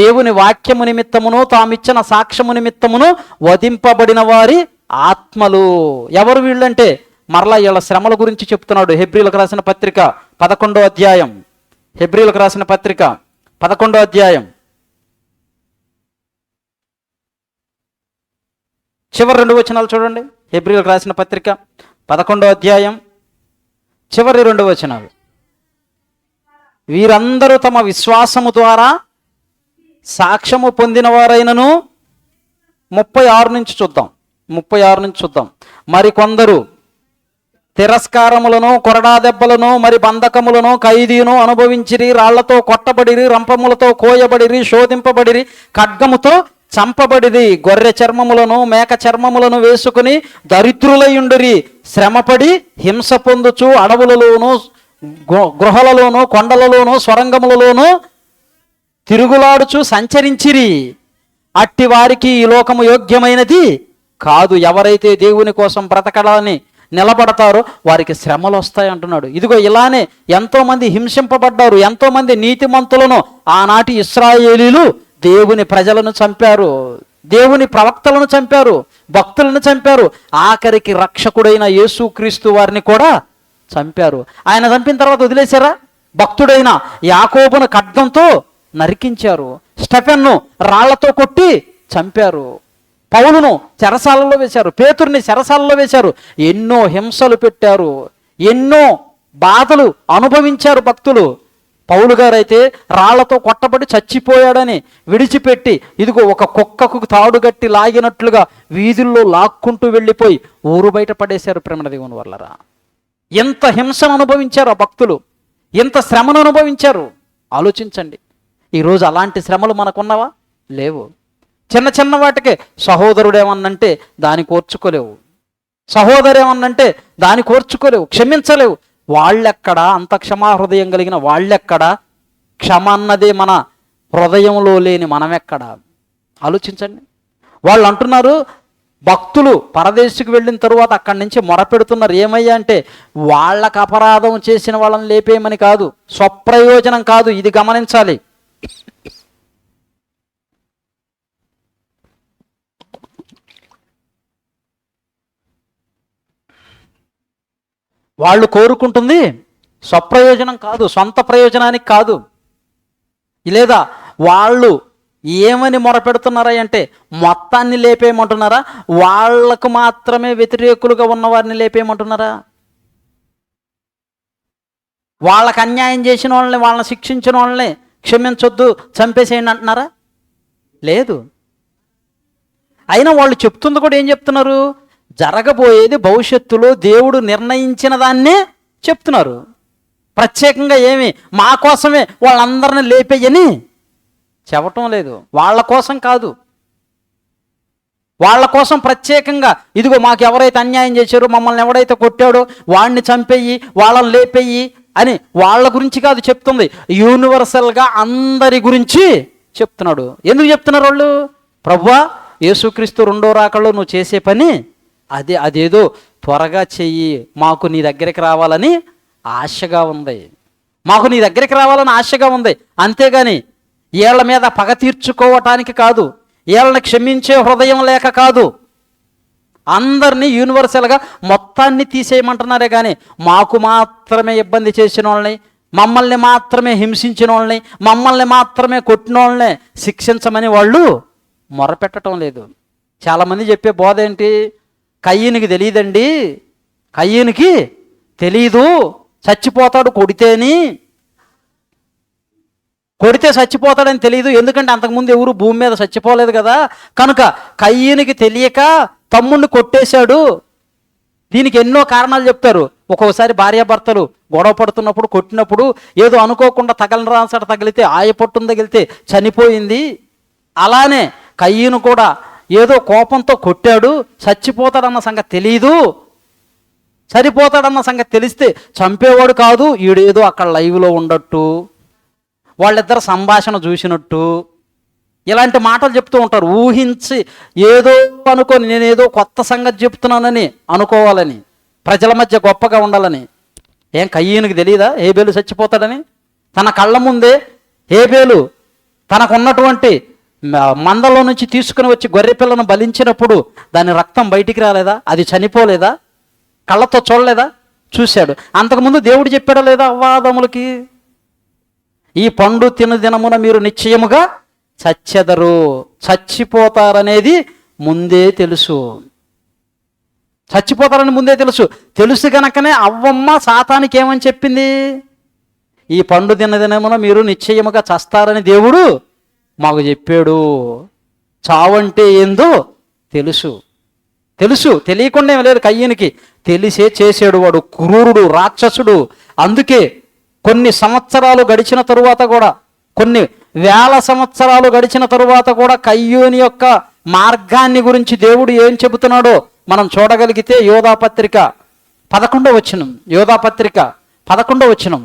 దేవుని వాక్యము నిమిత్తమును తామిచ్చిన సాక్ష్యము నిమిత్తమును వధింపబడిన వారి ఆత్మలు. ఎవరు వీళ్ళంటే మరలా వీళ్ళ శ్రమల గురించి చెప్తున్నాడు. హెబ్రీలకు రాసిన పత్రిక 11వ అధ్యాయం, హెబ్రీలకు రాసిన పత్రిక 11వ అధ్యాయం చివరి 2 వచనాలు చూడండి. హెబ్రీలకు రాసిన పత్రిక 11వ అధ్యాయం చివరి 2 వచనాలు. వీరందరూ తమ విశ్వాసము ద్వారా సాక్ష్యము పొందిన వారైనను, 36 నుంచి చూద్దాం, 36 నుంచి చూద్దాం. మరికొందరు తిరస్కారములను, కొరడా దెబ్బలను, మరి బంధకములను, ఖైదీను అనుభవించిరి, రాళ్లతో కొట్టబడిరి, రంపములతో కోయబడిరి, శోధింపబడిరి, ఖడ్గముతో చంపబడిరి, గొర్రె చర్మములను మేక చర్మములను వేసుకుని దరిద్రులయుండిరి, శ్రమపడి హింస పొందుచు అడవులలోను గృహలలోను కొండలలోను స్వరంగములలోను తిరుగులాడుచు సంచరించిరి. అట్టి వారికి ఈ లోకము యోగ్యమైనది కాదు. ఎవరైతే దేవుని కోసం బ్రతకడాన్ని నిలబడతారో వారికి శ్రమలు వస్తాయి అంటున్నాడు. ఇదిగో ఇలానే ఎంతోమంది హింసింపబడ్డారు. ఎంతోమంది నీతిమంతులను ఆనాటి ఇశ్రాయేలీలు దేవుని ప్రజలను చంపారు, దేవుని ప్రవక్తలను చంపారు, భక్తులను చంపారు, ఆఖరికి రక్షకుడైన యేసుక్రీస్తు వారిని కూడా చంపారు. ఆయన చంపిన తర్వాత వదిలేశారా? భక్తుడైన యాకోబును ఖడ్గంతో నరికించారు, స్టెఫెన్ను రాళ్లతో కొట్టి చంపారు, పౌలును చెరసాలలో వేశారు, పేతుర్ని చెరసాలలో వేశారు, ఎన్నో హింసలు పెట్టారు, ఎన్నో బాధలు అనుభవించారు భక్తులు. పౌలు గారైతే రాళ్లతో కొట్టబడి చచ్చిపోయాడని విడిచిపెట్టి ఇదిగో ఒక కుక్కకు తాడుగట్టి లాగినట్లుగా వీధుల్లో లాక్కుంటూ వెళ్ళిపోయి ఊరు బయట పడేశారు. ప్రేమ దేవుని వల్లరా ఎంత హింసను అనుభవించారు ఆ భక్తులు, ఎంత శ్రమను అనుభవించారు. ఆలోచించండి. ఈరోజు అలాంటి శ్రమలు మనకున్నవా? లేవు. చిన్న చిన్న వాటికే సహోదరుడు ఏమన్నంటే దాన్ని కోర్చుకోలేవు, సహోదరు ఏమన్నంటే దాన్ని కోర్చుకోలేవు, క్షమించలేవు. వాళ్ళెక్కడా అంత క్షమాహృదయం కలిగిన వాళ్ళెక్కడా? క్షమ అన్నదే మన హృదయంలో లేని మనమెక్కడా? ఆలోచించండి. వాళ్ళు అంటున్నారు, భక్తులు పరదేశికి వెళ్ళిన తరువాత అక్కడి నుంచి మొరపెడుతున్నారు. ఏమయ్యా అంటే వాళ్ళకు అపరాధం చేసిన వాళ్ళని లేపేయమని కాదు, స్వప్రయోజనం కాదు. ఇది గమనించాలి. వాళ్ళు కోరుకుంటుంది స్వప్రయోజనం కాదు, సొంత ప్రయోజనానికి కాదు. లేదా వాళ్ళు ఏమని మొరపెడుతున్నారా అంటే మొత్తాన్ని లేపేయమంటున్నారా? వాళ్లకు మాత్రమే వ్యతిరేకులుగా ఉన్న వారిని లేపేయమంటున్నారా? వాళ్ళకు అన్యాయం చేసిన వాళ్ళని, వాళ్ళని శిక్షించిన వాళ్ళని క్షమించొద్దు, చంపేసేయండి అంటున్నారా? లేదు. అయినా వాళ్ళు చెప్తుంది కూడా ఏం చెప్తున్నారు? జరగబోయేది భవిష్యత్తులో దేవుడు నిర్ణయించిన దాన్నే చెప్తున్నారు. ప్రత్యేకంగా ఏమి మా కోసమే వాళ్ళందరినీ లేపేయని చెప్పటం లేదు. వాళ్ళ కోసం కాదు, వాళ్ళ కోసం ప్రత్యేకంగా ఇదిగో మాకు ఎవరైతే అన్యాయం చేశారో, మమ్మల్ని ఎవడైతే కొట్టాడో వాడిని చంపేయి, వాళ్ళని లేపేయి అని వాళ్ళ గురించి కాదు చెప్తుంది. యూనివర్సల్గా అందరి గురించి చెప్తున్నాడు. ఎందుకు చెప్తున్నారు వాళ్ళు? ప్రభువా, యేసుక్రీస్తు రెండో రాకడలో నువ్వు చేసే పని అదేదో త్వరగా చెయ్యి, మాకు నీ దగ్గరికి రావాలని ఆశగా ఉంది, మాకు నీ దగ్గరికి రావాలని ఆశగా ఉంది. అంతేగాని ఏళ్ల మీద పగ తీర్చుకోవటానికి కాదు, ఏళ్ళని క్షమించే హృదయం లేక కాదు. అందరినీ యూనివర్సల్గా మొత్తాన్ని తీసేయమంటున్నారే కానీ మాకు మాత్రమే ఇబ్బంది చేసిన వాళ్ళని, మమ్మల్ని మాత్రమే హింసించిన వాళ్ళని, మమ్మల్ని మాత్రమే కొట్టిన వాళ్ళని శిక్షించమని వాళ్ళు మొరపెట్టడం లేదు. చాలామంది చెప్పే బోధ ఏంటి? కయ్యనికి తెలియదండి, కయ్యనికి తెలీదు, చచ్చిపోతాడు కొడితే చచ్చిపోతాడని తెలియదు. ఎందుకంటే అంతకుముందు ఎవరు భూమి మీద చచ్చిపోలేదు కదా, కనుక కయ్యనికి తెలియక తమ్ముడిని కొట్టేశాడు. దీనికి ఎన్నో కారణాలు చెప్తారు. ఒక్కొక్కసారి భార్యాభర్తలు గొడవ పడుతున్నప్పుడు కొట్టినప్పుడు ఏదో అనుకోకుండా రాసట తగిలితే, ఆయపట్టును తగిలితే చనిపోయింది. అలానే కయ్యను కూడా ఏదో కోపంతో కొట్టాడు, చచ్చిపోతాడన్న సంగతి తెలీదు, సరిపోతాడన్న సంగతి తెలిస్తే చంపేవాడు కాదు, ఈడేదో అక్కడ లైవ్లో ఉండట్టు, వాళ్ళిద్దరు సంభాషణ చూసినట్టు, ఇలాంటి మాటలు చెప్తూ ఉంటారు. ఊహించి ఏదో అనుకొని నేనేదో కొత్త సంగతి చెప్తున్నానని అనుకోవాలని, ప్రజల మధ్య గొప్పగా ఉండాలని. ఏం కయ్యనికి తెలియదా హేబేలు చచ్చిపోతాడని? తన కళ్ళ ముందే హేబేలు తనకున్నటువంటి మందలో నుంచి తీసుకుని వచ్చి గొర్రె పిల్లను బలించినప్పుడు దాని రక్తం బయటికి రాలేదా? అది చనిపోలేదా? కళ్ళతో చూడలేదా? చూశాడు. అంతకుముందు దేవుడు చెప్పాడా లేదా అవ్వాదములకి? ఈ పండు తిను దినమున మీరు నిశ్చయముగా చచ్చెదరు, చచ్చిపోతారనేది ముందే తెలుసు, చచ్చిపోతారని ముందే తెలుసు గనకనే అవ్వమ్మ సాతానికి ఏమని చెప్పింది? ఈ పండు దినమున మీరు నిశ్చయముగా చస్తారని దేవుడు మాకు చెప్పాడు. చావంటే ఏందో తెలుసు, తెలియకుండా ఏం లేదు కయ్యనికి, తెలిసే చేసాడు. వాడు క్రూరుడు, రాక్షసుడు. అందుకే కొన్ని సంవత్సరాలు గడిచిన తరువాత కూడా, కొన్ని వేల సంవత్సరాలు గడిచిన తరువాత కూడా కయ్యూని యొక్క మార్గాన్ని గురించి దేవుడు ఏం చెబుతున్నాడో మనం చూడగలిగితే యోధాపత్రిక 11వ వచనం, యోధాపత్రిక 11వ వచనం,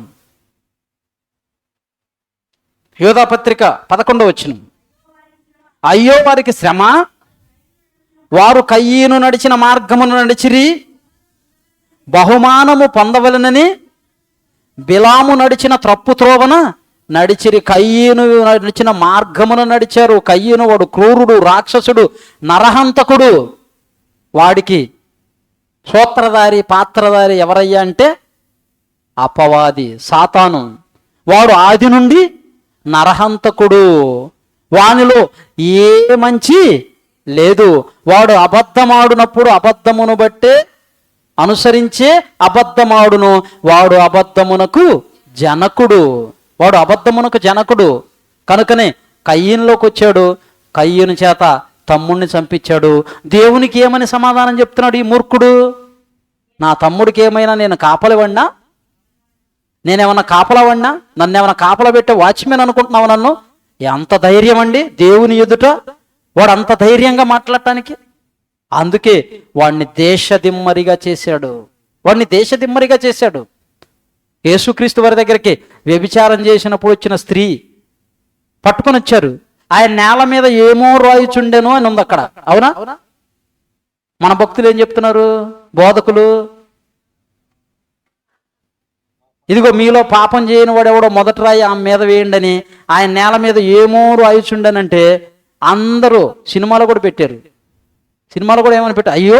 యోధాపత్రిక 11వ వచనం. అయ్యో వారికి శ్రమ, వారు కయ్యను నడిచిన మార్గమును నడిచిరి, బహుమానము పొందవలనని బిలాము నడిచిన త్రప్పు త్రోవన నడిచిరి. కయ్యను నడిచిన మార్గమును నడిచారు. కయ్యను వాడు క్రూరుడు, రాక్షసుడు, నరహంతకుడు. వాడికి సూత్రధారి, పాత్రధారి ఎవరయ్యా అంటే అపవాది, సాతాను. వాడు ఆది నుండి నరహంతకుడు. వానిలో ఏ మంచి లేదు. వాడు అబద్ధమాడునప్పుడు అబద్ధమును బట్టే అనుసరించే అబద్ధమాడును. వాడు అబద్ధమునకు జనకుడు. వాడు అబద్ధమునకు జనకుడు. కనుకనే కయ్యనులోకి వచ్చాడు, కయ్యను చేత తమ్ముడిని చంపించాడు. దేవునికి ఏమని సమాధానం చెప్తున్నాడు ఈ మూర్ఖుడు? నా తమ్ముడికి ఏమైనా నేను కాపలివన్నా? నేనేమన్నా కాపలవన్నా? నన్ను ఏమన్నా కాపలా పెట్టే వాచ్మెన్ అనుకుంటున్నావు నన్ను? ఎంత ధైర్యం అండి దేవుని ఎదుట వాడు అంత ధైర్యంగా మాట్లాడటానికి? అందుకే వాడిని దేశదిమ్మరిగా చేశాడు. వాడిని దేశదిమ్మరిగా చేశాడు. యేసుక్రీస్తు వారి దగ్గరికి వ్యభిచారం చేసినప్పుడు వచ్చిన స్త్రీ పట్టుకొని వచ్చారు. ఆయన నేల మీద ఏమో రాయిచుండెను అని ఉంది అక్కడ. అవునా? మన భక్తులు ఏం చెప్తున్నారు, బోధకులు? ఇదిగో మీలో పాపం చేయని వాడు ఎవడో మొదటి రాయి ఆమె మీద వేయండి అని ఆయన నేల మీద ఏమో రాయిచుండనంటే అందరూ సినిమాలో కూడా పెట్టారు. సినిమాలో కూడా ఏమని పెట్టారు, అయ్యో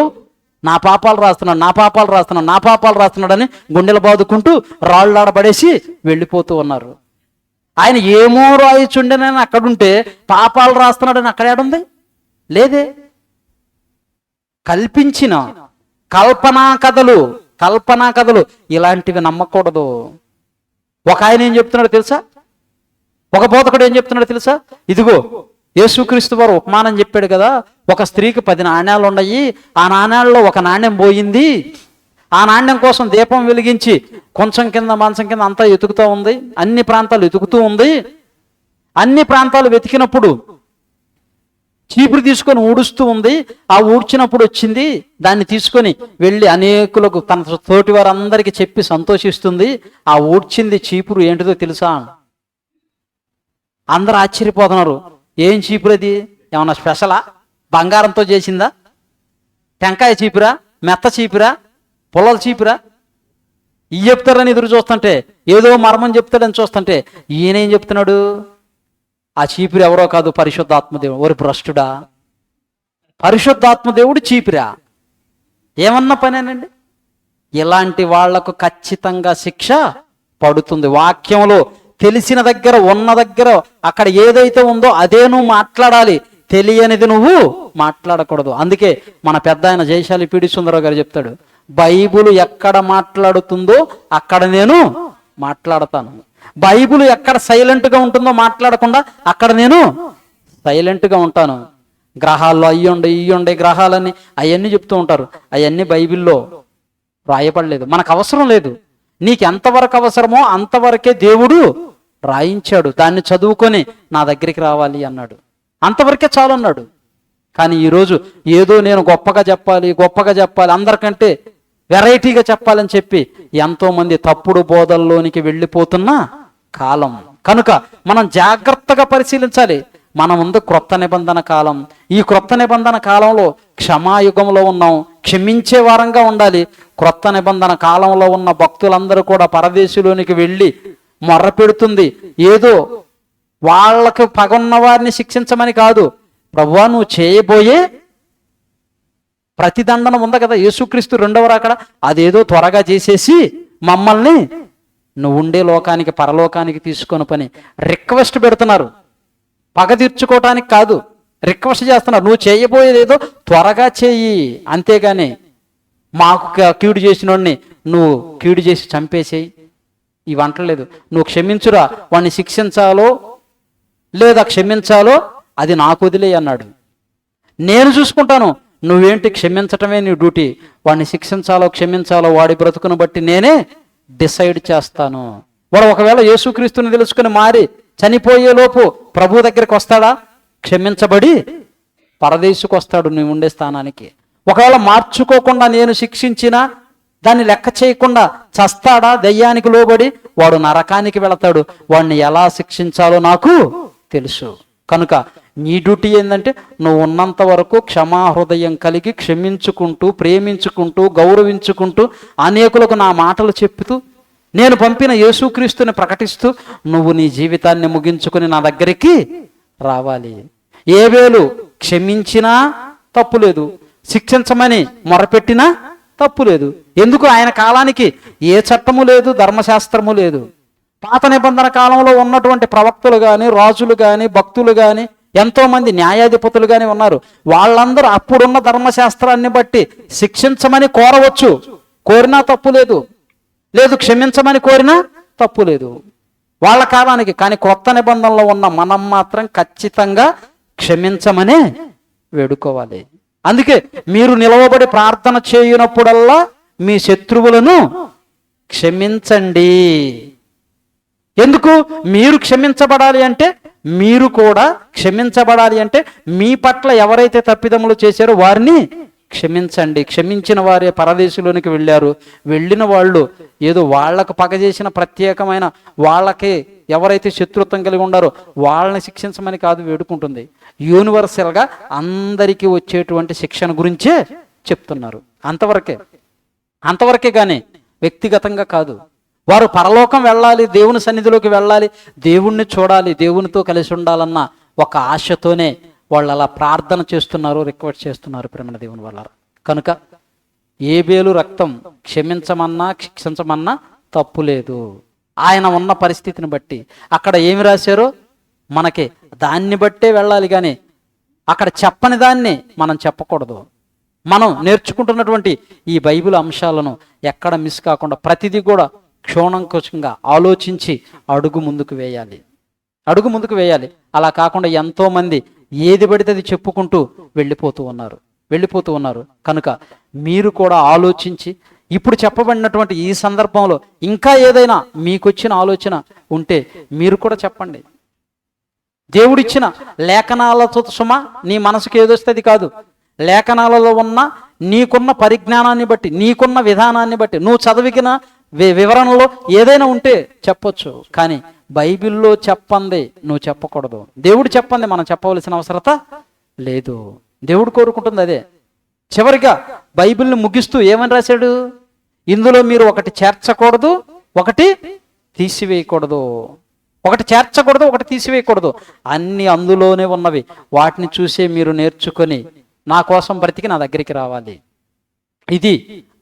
నా పాపాలు రాస్తున్నాడు, నా పాపాలు రాస్తున్నాడు, నా పాపాలు రాస్తున్నాడు అని గుండెలు బాదుకుంటూ రాళ్ళాడబడేసి వెళ్ళిపోతూ ఉన్నారు. ఆయన ఏమో రాయిచుండనని అక్కడుంటే పాపాలు రాస్తున్నాడని అక్కడ ఏడుంది? లేదే. కల్పించిన కల్పనా కథలు ఇలాంటివి నమ్మకూడదు. ఒక ఆయన ఏం చెప్తున్నాడో తెలుసా? ఒక బోధకుడు ఏం చెప్తున్నాడో తెలుసా? ఇదిగో యేసుక్రీస్తు వారు ఉపమానం చెప్పాడు కదా, ఒక స్త్రీకి 10 నాణ్యాలు ఉన్నాయి, ఆ నాణ్యాల్లో ఒక నాణ్యం పోయింది, ఆ నాణ్యం కోసం దీపం వెలిగించి కొంచెం కింద మంచం కింద అంతా వెతుకుతూ ఉంది, అన్ని ప్రాంతాలు వెతుకుతూ ఉంది. అన్ని ప్రాంతాలు వెతికినప్పుడు చీపురు తీసుకొని ఊడుస్తూ ఉంది. ఆ ఊడ్చినప్పుడు వచ్చింది, దాన్ని తీసుకొని వెళ్ళి అనేకులకు తన తోటి వారందరికీ చెప్పి సంతోషిస్తుంది. ఆ ఊడ్చింది చీపురు ఏంటిదో తెలుసా? అందరూ ఆశ్చర్యపోతున్నారు. ఏం చీపురు అది? ఏమన్నా స్పెషలా? బంగారంతో చేసిందా? టెంకాయ చీపురా? మెత్త చీపురా? పొలాల చీపురా? ఇవి చెప్తారని ఎదురు చూస్తుంటే, ఏదో మర్మం చెప్తాడని చూస్తుంటే ఈయనేం చెప్తున్నాడు? ఆ చీపురు ఎవరో కాదు, పరిశుద్ధాత్మదేవుడు. ఓరి భ్రష్టుడా, పరిశుద్ధాత్మదేవుడు చీపురా? ఏమన్నా పనేనండి? ఇలాంటి వాళ్లకు ఖచ్చితంగా శిక్ష పడుతుంది. వాక్యంలో తెలిసిన దగ్గర, ఉన్న దగ్గర, అక్కడ ఏదైతే ఉందో అదే నువ్వు మాట్లాడాలి, తెలియనిది నువ్వు మాట్లాడకూడదు. అందుకే మన పెద్ద ఆయన జయశాలి పీడి సుందరరావు గారు చెప్తాడు, బైబుల్ ఎక్కడ మాట్లాడుతుందో అక్కడ నేను మాట్లాడతాను, బైబుల్ ఎక్కడ సైలెంట్గా ఉంటుందో మాట్లాడకుండా అక్కడ నేను సైలెంట్గా ఉంటాను. గ్రహాల్లో ఇయ్యుండే గ్రహాలని అవన్నీ చెప్తూ ఉంటారు. అవన్నీ బైబిల్లో రాయబడలేదు, మనకు అవసరం లేదు. నీకు ఎంతవరకు అవసరమో అంతవరకే దేవుడు రాయించాడు. దాన్ని చదువుకొని నా దగ్గరికి రావాలి అన్నాడు, అంతవరకే చాలు అన్నాడు. కానీ ఈరోజు ఏదో నేను గొప్పగా చెప్పాలి, అందరికంటే వెరైటీగా చెప్పాలని చెప్పి ఎంతోమంది తప్పుడు బోధల్లోనికి వెళ్ళిపోతున్న కాలం. కనుక మనం జాగ్రత్తగా పరిశీలించాలి. మన ముందు క్రొత్త నిబంధన కాలం. ఈ క్రొత్త నిబంధన కాలంలో క్షమాయుగంలో ఉన్నాం, క్షమించే వారంగా ఉండాలి. క్రొత్త నిబంధన కాలంలో ఉన్న భక్తులందరూ కూడా పరదేశంలోనికి వెళ్ళి మొర్ర పెడుతుంది ఏదో వాళ్ళకు పగున్న వారిని శిక్షించమని కాదు, ప్రభువా నువ్వు చేయబోయే ప్రతిదండన ఉంది కదా, యేసుక్రీస్తు 2వ రాకడ, అదేదో త్వరగా చేసేసి మమ్మల్ని నువ్వు ఉండే లోకానికి, పరలోకానికి తీసుకొని పని రిక్వెస్ట్ పెడుతున్నారు. పగ తీర్చుకోవటానికి కాదు, రిక్వెస్ట్ చేస్తున్నారు. నువ్వు చేయబోయేది ఏదో త్వరగా చేయి, అంతేగాని మాకు కీడు చేసినోడిని నువ్వు కీడు చేసి చంపేసేయి ఇవి అంటలేదు. నువ్వు క్షమించురా, వాడిని శిక్షించాలో లేదా క్షమించాలో అది నాకు వదిలే అన్నాడు. నేను చూసుకుంటాను, నువ్వేంటి క్షమించటమే నీ డ్యూటీ. వాడిని శిక్షించాలో క్షమించాలో వాడి బ్రతుకును బట్టి నేనే డిసైడ్ చేస్తాను. వాడు ఒకవేళ యేసుక్రీస్తుని తెలుసుకుని మారి చనిపోయేలోపు ప్రభు దగ్గరికి వస్తాడా? క్షమించబడి పరదేశుకు వస్తాడు నువ్వు ఉండే స్థానానికి. ఒకవేళ మార్చుకోకుండా నేను శిక్షించినా దాన్ని లెక్క చేయకుండా చస్తాడా? దయ్యానికి లోబడి వాడు నరకానికి వెళతాడు. వాడిని ఎలా శిక్షించాలో నాకు తెలుసు. కనుక నీ డ్యూటీ ఏంటంటే నువ్వు ఉన్నంత వరకు క్షమాహృదయం కలిగి క్షమించుకుంటూ, ప్రేమించుకుంటూ, గౌరవించుకుంటూ, అనేకులకు నా మాటలు చెప్పుతూ, నేను పంపిన యేసుక్రీస్తుని ప్రకటిస్తూ నువ్వు నీ జీవితాన్ని ముగించుకుని నా దగ్గరికి రావాలి. ఏబేలు క్షమించినా తప్పులేదు, శిక్షించమని మొరపెట్టినా తప్పులేదు. ఎందుకు? ఆయన కాలానికి ఏ చట్టము లేదు, ధర్మశాస్త్రము లేదు. పాత నిబంధన కాలంలో ఉన్నటువంటి ప్రవక్తలు కానీ, రాజులు కానీ, భక్తులు కానీ, ఎంతోమంది న్యాయాధిపతులు కానీ ఉన్నారు. వాళ్ళందరూ అప్పుడున్న ధర్మశాస్త్రాన్ని బట్టి శిక్షించమని కోరవచ్చు, కోరినా తప్పు లేదు. లేదు క్షమించమని కోరినా తప్పు లేదు వాళ్ళ కాలానికి. కానీ కొత్త నిబంధనలో ఉన్న మనం మాత్రం ఖచ్చితంగా క్షమించమనే వేడుకోవాలి. అందుకే మీరు నిలవబడి ప్రార్థన చేయనప్పుడల్లా మీ శత్రువులను క్షమించండి. ఎందుకు? మీరు క్షమించబడాలి అంటే, మీరు కూడా క్షమించబడాలి అంటే మీ పట్ల ఎవరైతే తప్పిదములు చేశారో వారిని క్షమించండి. క్షమించిన వారే పరదేశంలోనికి వెళ్ళారు. వెళ్ళిన వాళ్ళు ఏదో వాళ్లకు పగ చేసిన ప్రత్యేకమైన వాళ్ళకి ఎవరైతే శత్రుత్వం కలిగి ఉండారో వాళ్ళని శిక్షించమని కాదు వేడుకుంటుంది. యూనివర్సల్గా అందరికీ వచ్చేటువంటి శిక్షణ గురించే చెప్తున్నారు. అంతవరకే కానీ వ్యక్తిగతంగా కాదు. వారు పరలోకం వెళ్ళాలి, దేవుని సన్నిధిలోకి వెళ్ళాలి, దేవుణ్ణి చూడాలి, దేవునితో కలిసి ఉండాలన్న ఒక ఆశతోనే వాళ్ళు అలా ప్రార్థన చేస్తున్నారు, రిక్వెస్ట్ చేస్తున్నారు ప్రేమ దేవుని వల్ల. కనుక ఏబేలు రక్తం క్షమించమన్నా శిక్షించమన్నా తప్పు లేదు. ఆయన ఉన్న పరిస్థితిని బట్టి అక్కడ ఏమి రాశారో మనకి దాన్ని బట్టే వెళ్ళాలి. కానీ అక్కడ చెప్పని దాన్ని మనం చెప్పకూడదు. మనం నేర్చుకుంటున్నటువంటి ఈ బైబిల్ అంశాలను ఎక్కడ మిస్ కాకుండా ప్రతిదీ కూడా క్షోణంకోచంగా ఆలోచించి అడుగు ముందుకు వేయాలి. అలా కాకుండా ఎంతోమంది ఏది పడితే అది చెప్పుకుంటూ వెళ్ళిపోతూ ఉన్నారు. కనుక మీరు కూడా ఆలోచించి ఇప్పుడు చెప్పబడినటువంటి ఈ సందర్భంలో ఇంకా ఏదైనా మీకొచ్చిన ఆలోచన ఉంటే మీరు కూడా చెప్పండి. దేవుడిచ్చిన లేఖనాలతో సుమా నీ మనసుకు ఏదొస్తుంది కాదు, లేఖనాలలో ఉన్న నీకున్న పరిజ్ఞానాన్ని బట్టి, నీకున్న విధానాన్ని బట్టి, నువ్వు చదివిన వివరణలో ఏదైనా ఉంటే చెప్పొచ్చు. కానీ బైబిల్లో చెప్పంది నువ్వు చెప్పకూడదు. దేవుడు చెప్పంది మనం చెప్పవలసిన అవసరత లేదు. దేవుడు కోరుకుంటుంది అదే. చివరిగా బైబిల్ని ముగిస్తూ ఏమని రాశాడు? ఇందులో మీరు ఒకటి చేర్చకూడదు, ఒకటి తీసివేయకూడదు. ఒకటి తీసివేయకూడదు. అన్ని అందులోనే ఉన్నవి. వాటిని చూసే మీరు నేర్చుకొని నా కోసం బ్రతికి నా దగ్గరికి రావాలి. ఇది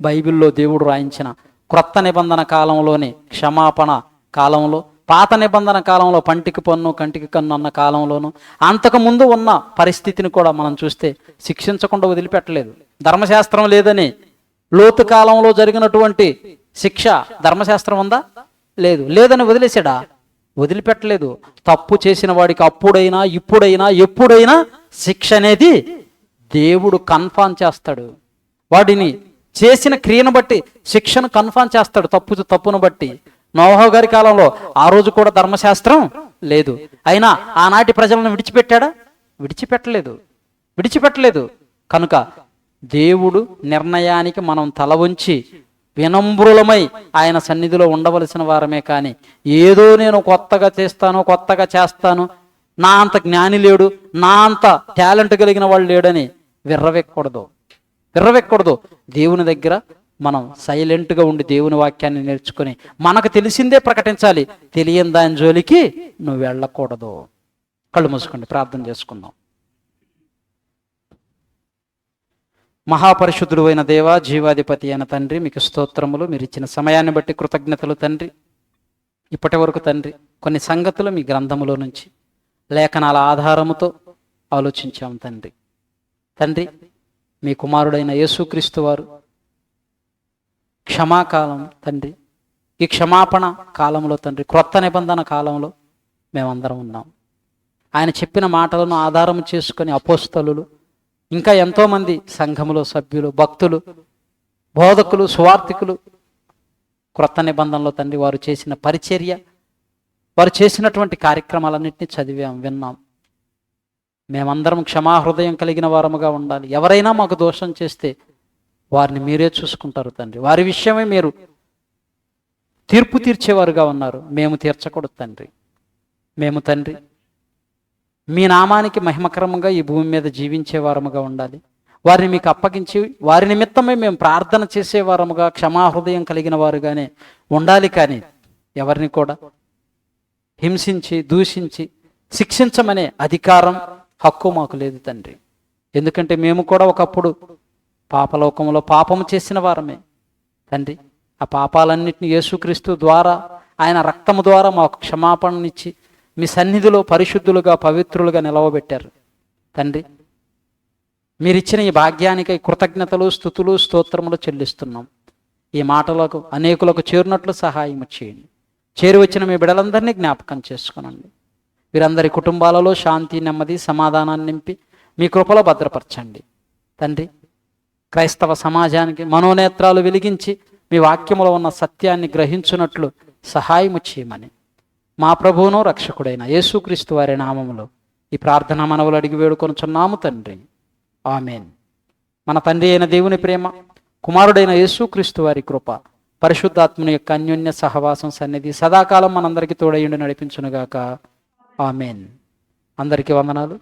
బైబిల్లో దేవుడు రాయించిన క్రొత్త నిబంధన కాలంలోని క్షమాపణ కాలంలో, పాత నిబంధన కాలంలో పంటికి పన్ను కంటికి కన్ను అన్న కాలంలోను, అంతకుముందు ఉన్న పరిస్థితిని కూడా మనం చూస్తే శిక్షించకుండా వదిలిపెట్టలేదు. ధర్మశాస్త్రం లేదని లోతు కాలంలో జరిగినటువంటి శిక్ష ధర్మశాస్త్రం ఉందా? లేదని వదిలేసాడా? వదిలిపెట్టలేదు. తప్పు చేసిన వాడికి అప్పుడైనా ఇప్పుడైనా ఎప్పుడైనా శిక్ష అనేది దేవుడు కన్ఫర్మ్ చేస్తాడు. వాడిని చేసిన క్రియను బట్టి శిక్షను కన్ఫర్మ్ చేస్తాడు. తప్పును బట్టి. నోవహు గారి కాలంలో ఆ రోజు కూడా ధర్మశాస్త్రం లేదు. అయినా ఆనాటి ప్రజలను విడిచిపెట్టాడా? విడిచిపెట్టలేదు. కనుక దేవుడు నిర్ణయానికి మనం తల వంచి వినమ్రులమై ఆయన సన్నిధిలో ఉండవలసిన వారమే. కానీ ఏదో నేను కొత్తగా చేస్తాను, నా అంత జ్ఞాని లేడు, నా అంత టాలెంట్ కలిగిన వాళ్ళు లేడని విర్రవెక్కకూడదు. దేవుని దగ్గర మనం సైలెంట్గా ఉండి దేవుని వాక్యాన్ని నేర్చుకుని మనకు తెలిసిందే ప్రకటించాలి. తెలియని దాని జోలికి నువ్వు వెళ్ళకూడదు. కళ్ళు మూసుకోండి, ప్రార్థన చేసుకుందాం. మహాపరిశుద్ధుడు అయిన దేవా, జీవాధిపతి అయిన తండ్రి, మీకు స్తోత్రములు. మీరు ఇచ్చిన సమయాన్ని బట్టి కృతజ్ఞతలు తండ్రి. ఇప్పటి వరకు తండ్రి కొన్ని సంగతులు మీ గ్రంథములో నుంచి లేఖనాల ఆధారముతో ఆలోచించాము తండ్రి. మీ కుమారుడైన యేసుక్రీస్తు వారు క్షమాకాలం తండ్రి, ఈ క్షమాపణ కాలంలో తండ్రి, క్రొత్త నిబంధన కాలంలో మేమందరం ఉన్నాం. ఆయన చెప్పిన మాటలను ఆధారం చేసుకొని అపోస్తలులు ఇంకా ఎంతోమంది సంఘములో సభ్యులు, భక్తులు, బోధకులు, సువార్థికులు క్రొత్త నిబంధనలో తండ్రి వారు చేసిన పరిచర్య, వారు చేసినటువంటి కార్యక్రమాలన్నింటినీ చదివాం, విన్నాం. మేమందరం క్షమాహృదయం కలిగిన వారముగా ఉండాలి. ఎవరైనా మాకు దోషం చేస్తే వారిని మీరే చూసుకుంటారు తండ్రి. వారి విషయమే మీరు తీర్పు తీర్చేవారుగా ఉన్నారు. మేము తీర్చకూడదు తండ్రి. మేము తండ్రి మీ నామానికి మహిమకరంగా ఈ భూమి మీద జీవించే వారముగా ఉండాలి. వారిని మీకు అప్పగించి వారి నిమిత్తమే మేము ప్రార్థన చేసేవారముగా క్షమాహృదయం కలిగిన వారుగానే ఉండాలి. కానీ ఎవరిని కూడా హింసించి, దూషించి, శిక్షించమనే అధికారం, హక్కు మాకు లేదు తండ్రి. ఎందుకంటే మేము కూడా ఒకప్పుడు పాపలోకంలో పాపము చేసిన వారమే తండ్రి. ఆ పాపాలన్నింటినీ యేసుక్రీస్తు ద్వారా, ఆయన రక్తము ద్వారా మాకు క్షమాపణనిచ్చి మీ సన్నిధిలో పరిశుద్ధులుగా, పవిత్రులుగా నిలవబెట్టారు తండ్రి. మీరిచ్చిన ఈ భాగ్యానికై కృతజ్ఞతలు, స్తుతులు, స్తోత్రములు చెల్లిస్తున్నాం. ఈ మాటలకు అనేకులకు చేరినట్లు సహాయం చేయండి. చేరి వచ్చిన మీ బిడ్డలందరినీ జ్ఞాపకం చేసుకునండి. వీరందరి కుటుంబాలలో శాంతి, నెమ్మది, సమాధానాన్ని నింపి మీ కృపలో భద్రపరచండి తండ్రి. క్రైస్తవ సమాజానికి మనోనేత్రాలు వెలిగించి మీ వాక్యములో ఉన్న సత్యాన్ని గ్రహించున్నట్లు సహాయము చేయమని మా ప్రభువును రక్షకుడైన యేసుక్రీస్తు వారి నామములో ఈ ప్రార్థన మనవులు అడిగి వేడుకొనుచున్నాము తండ్రి. ఆమేన్. మన తండ్రి అయిన దేవుని ప్రేమ, కుమారుడైన యేసుక్రీస్తు వారి కృప, పరిశుద్ధాత్మని యొక్క అన్యోన్య సహవాసం, సన్నిధి సదాకాలం మనందరికీ తోడయుండి నడిపించునుగాక. ఆమేన్. అందరికీ వందనాలు.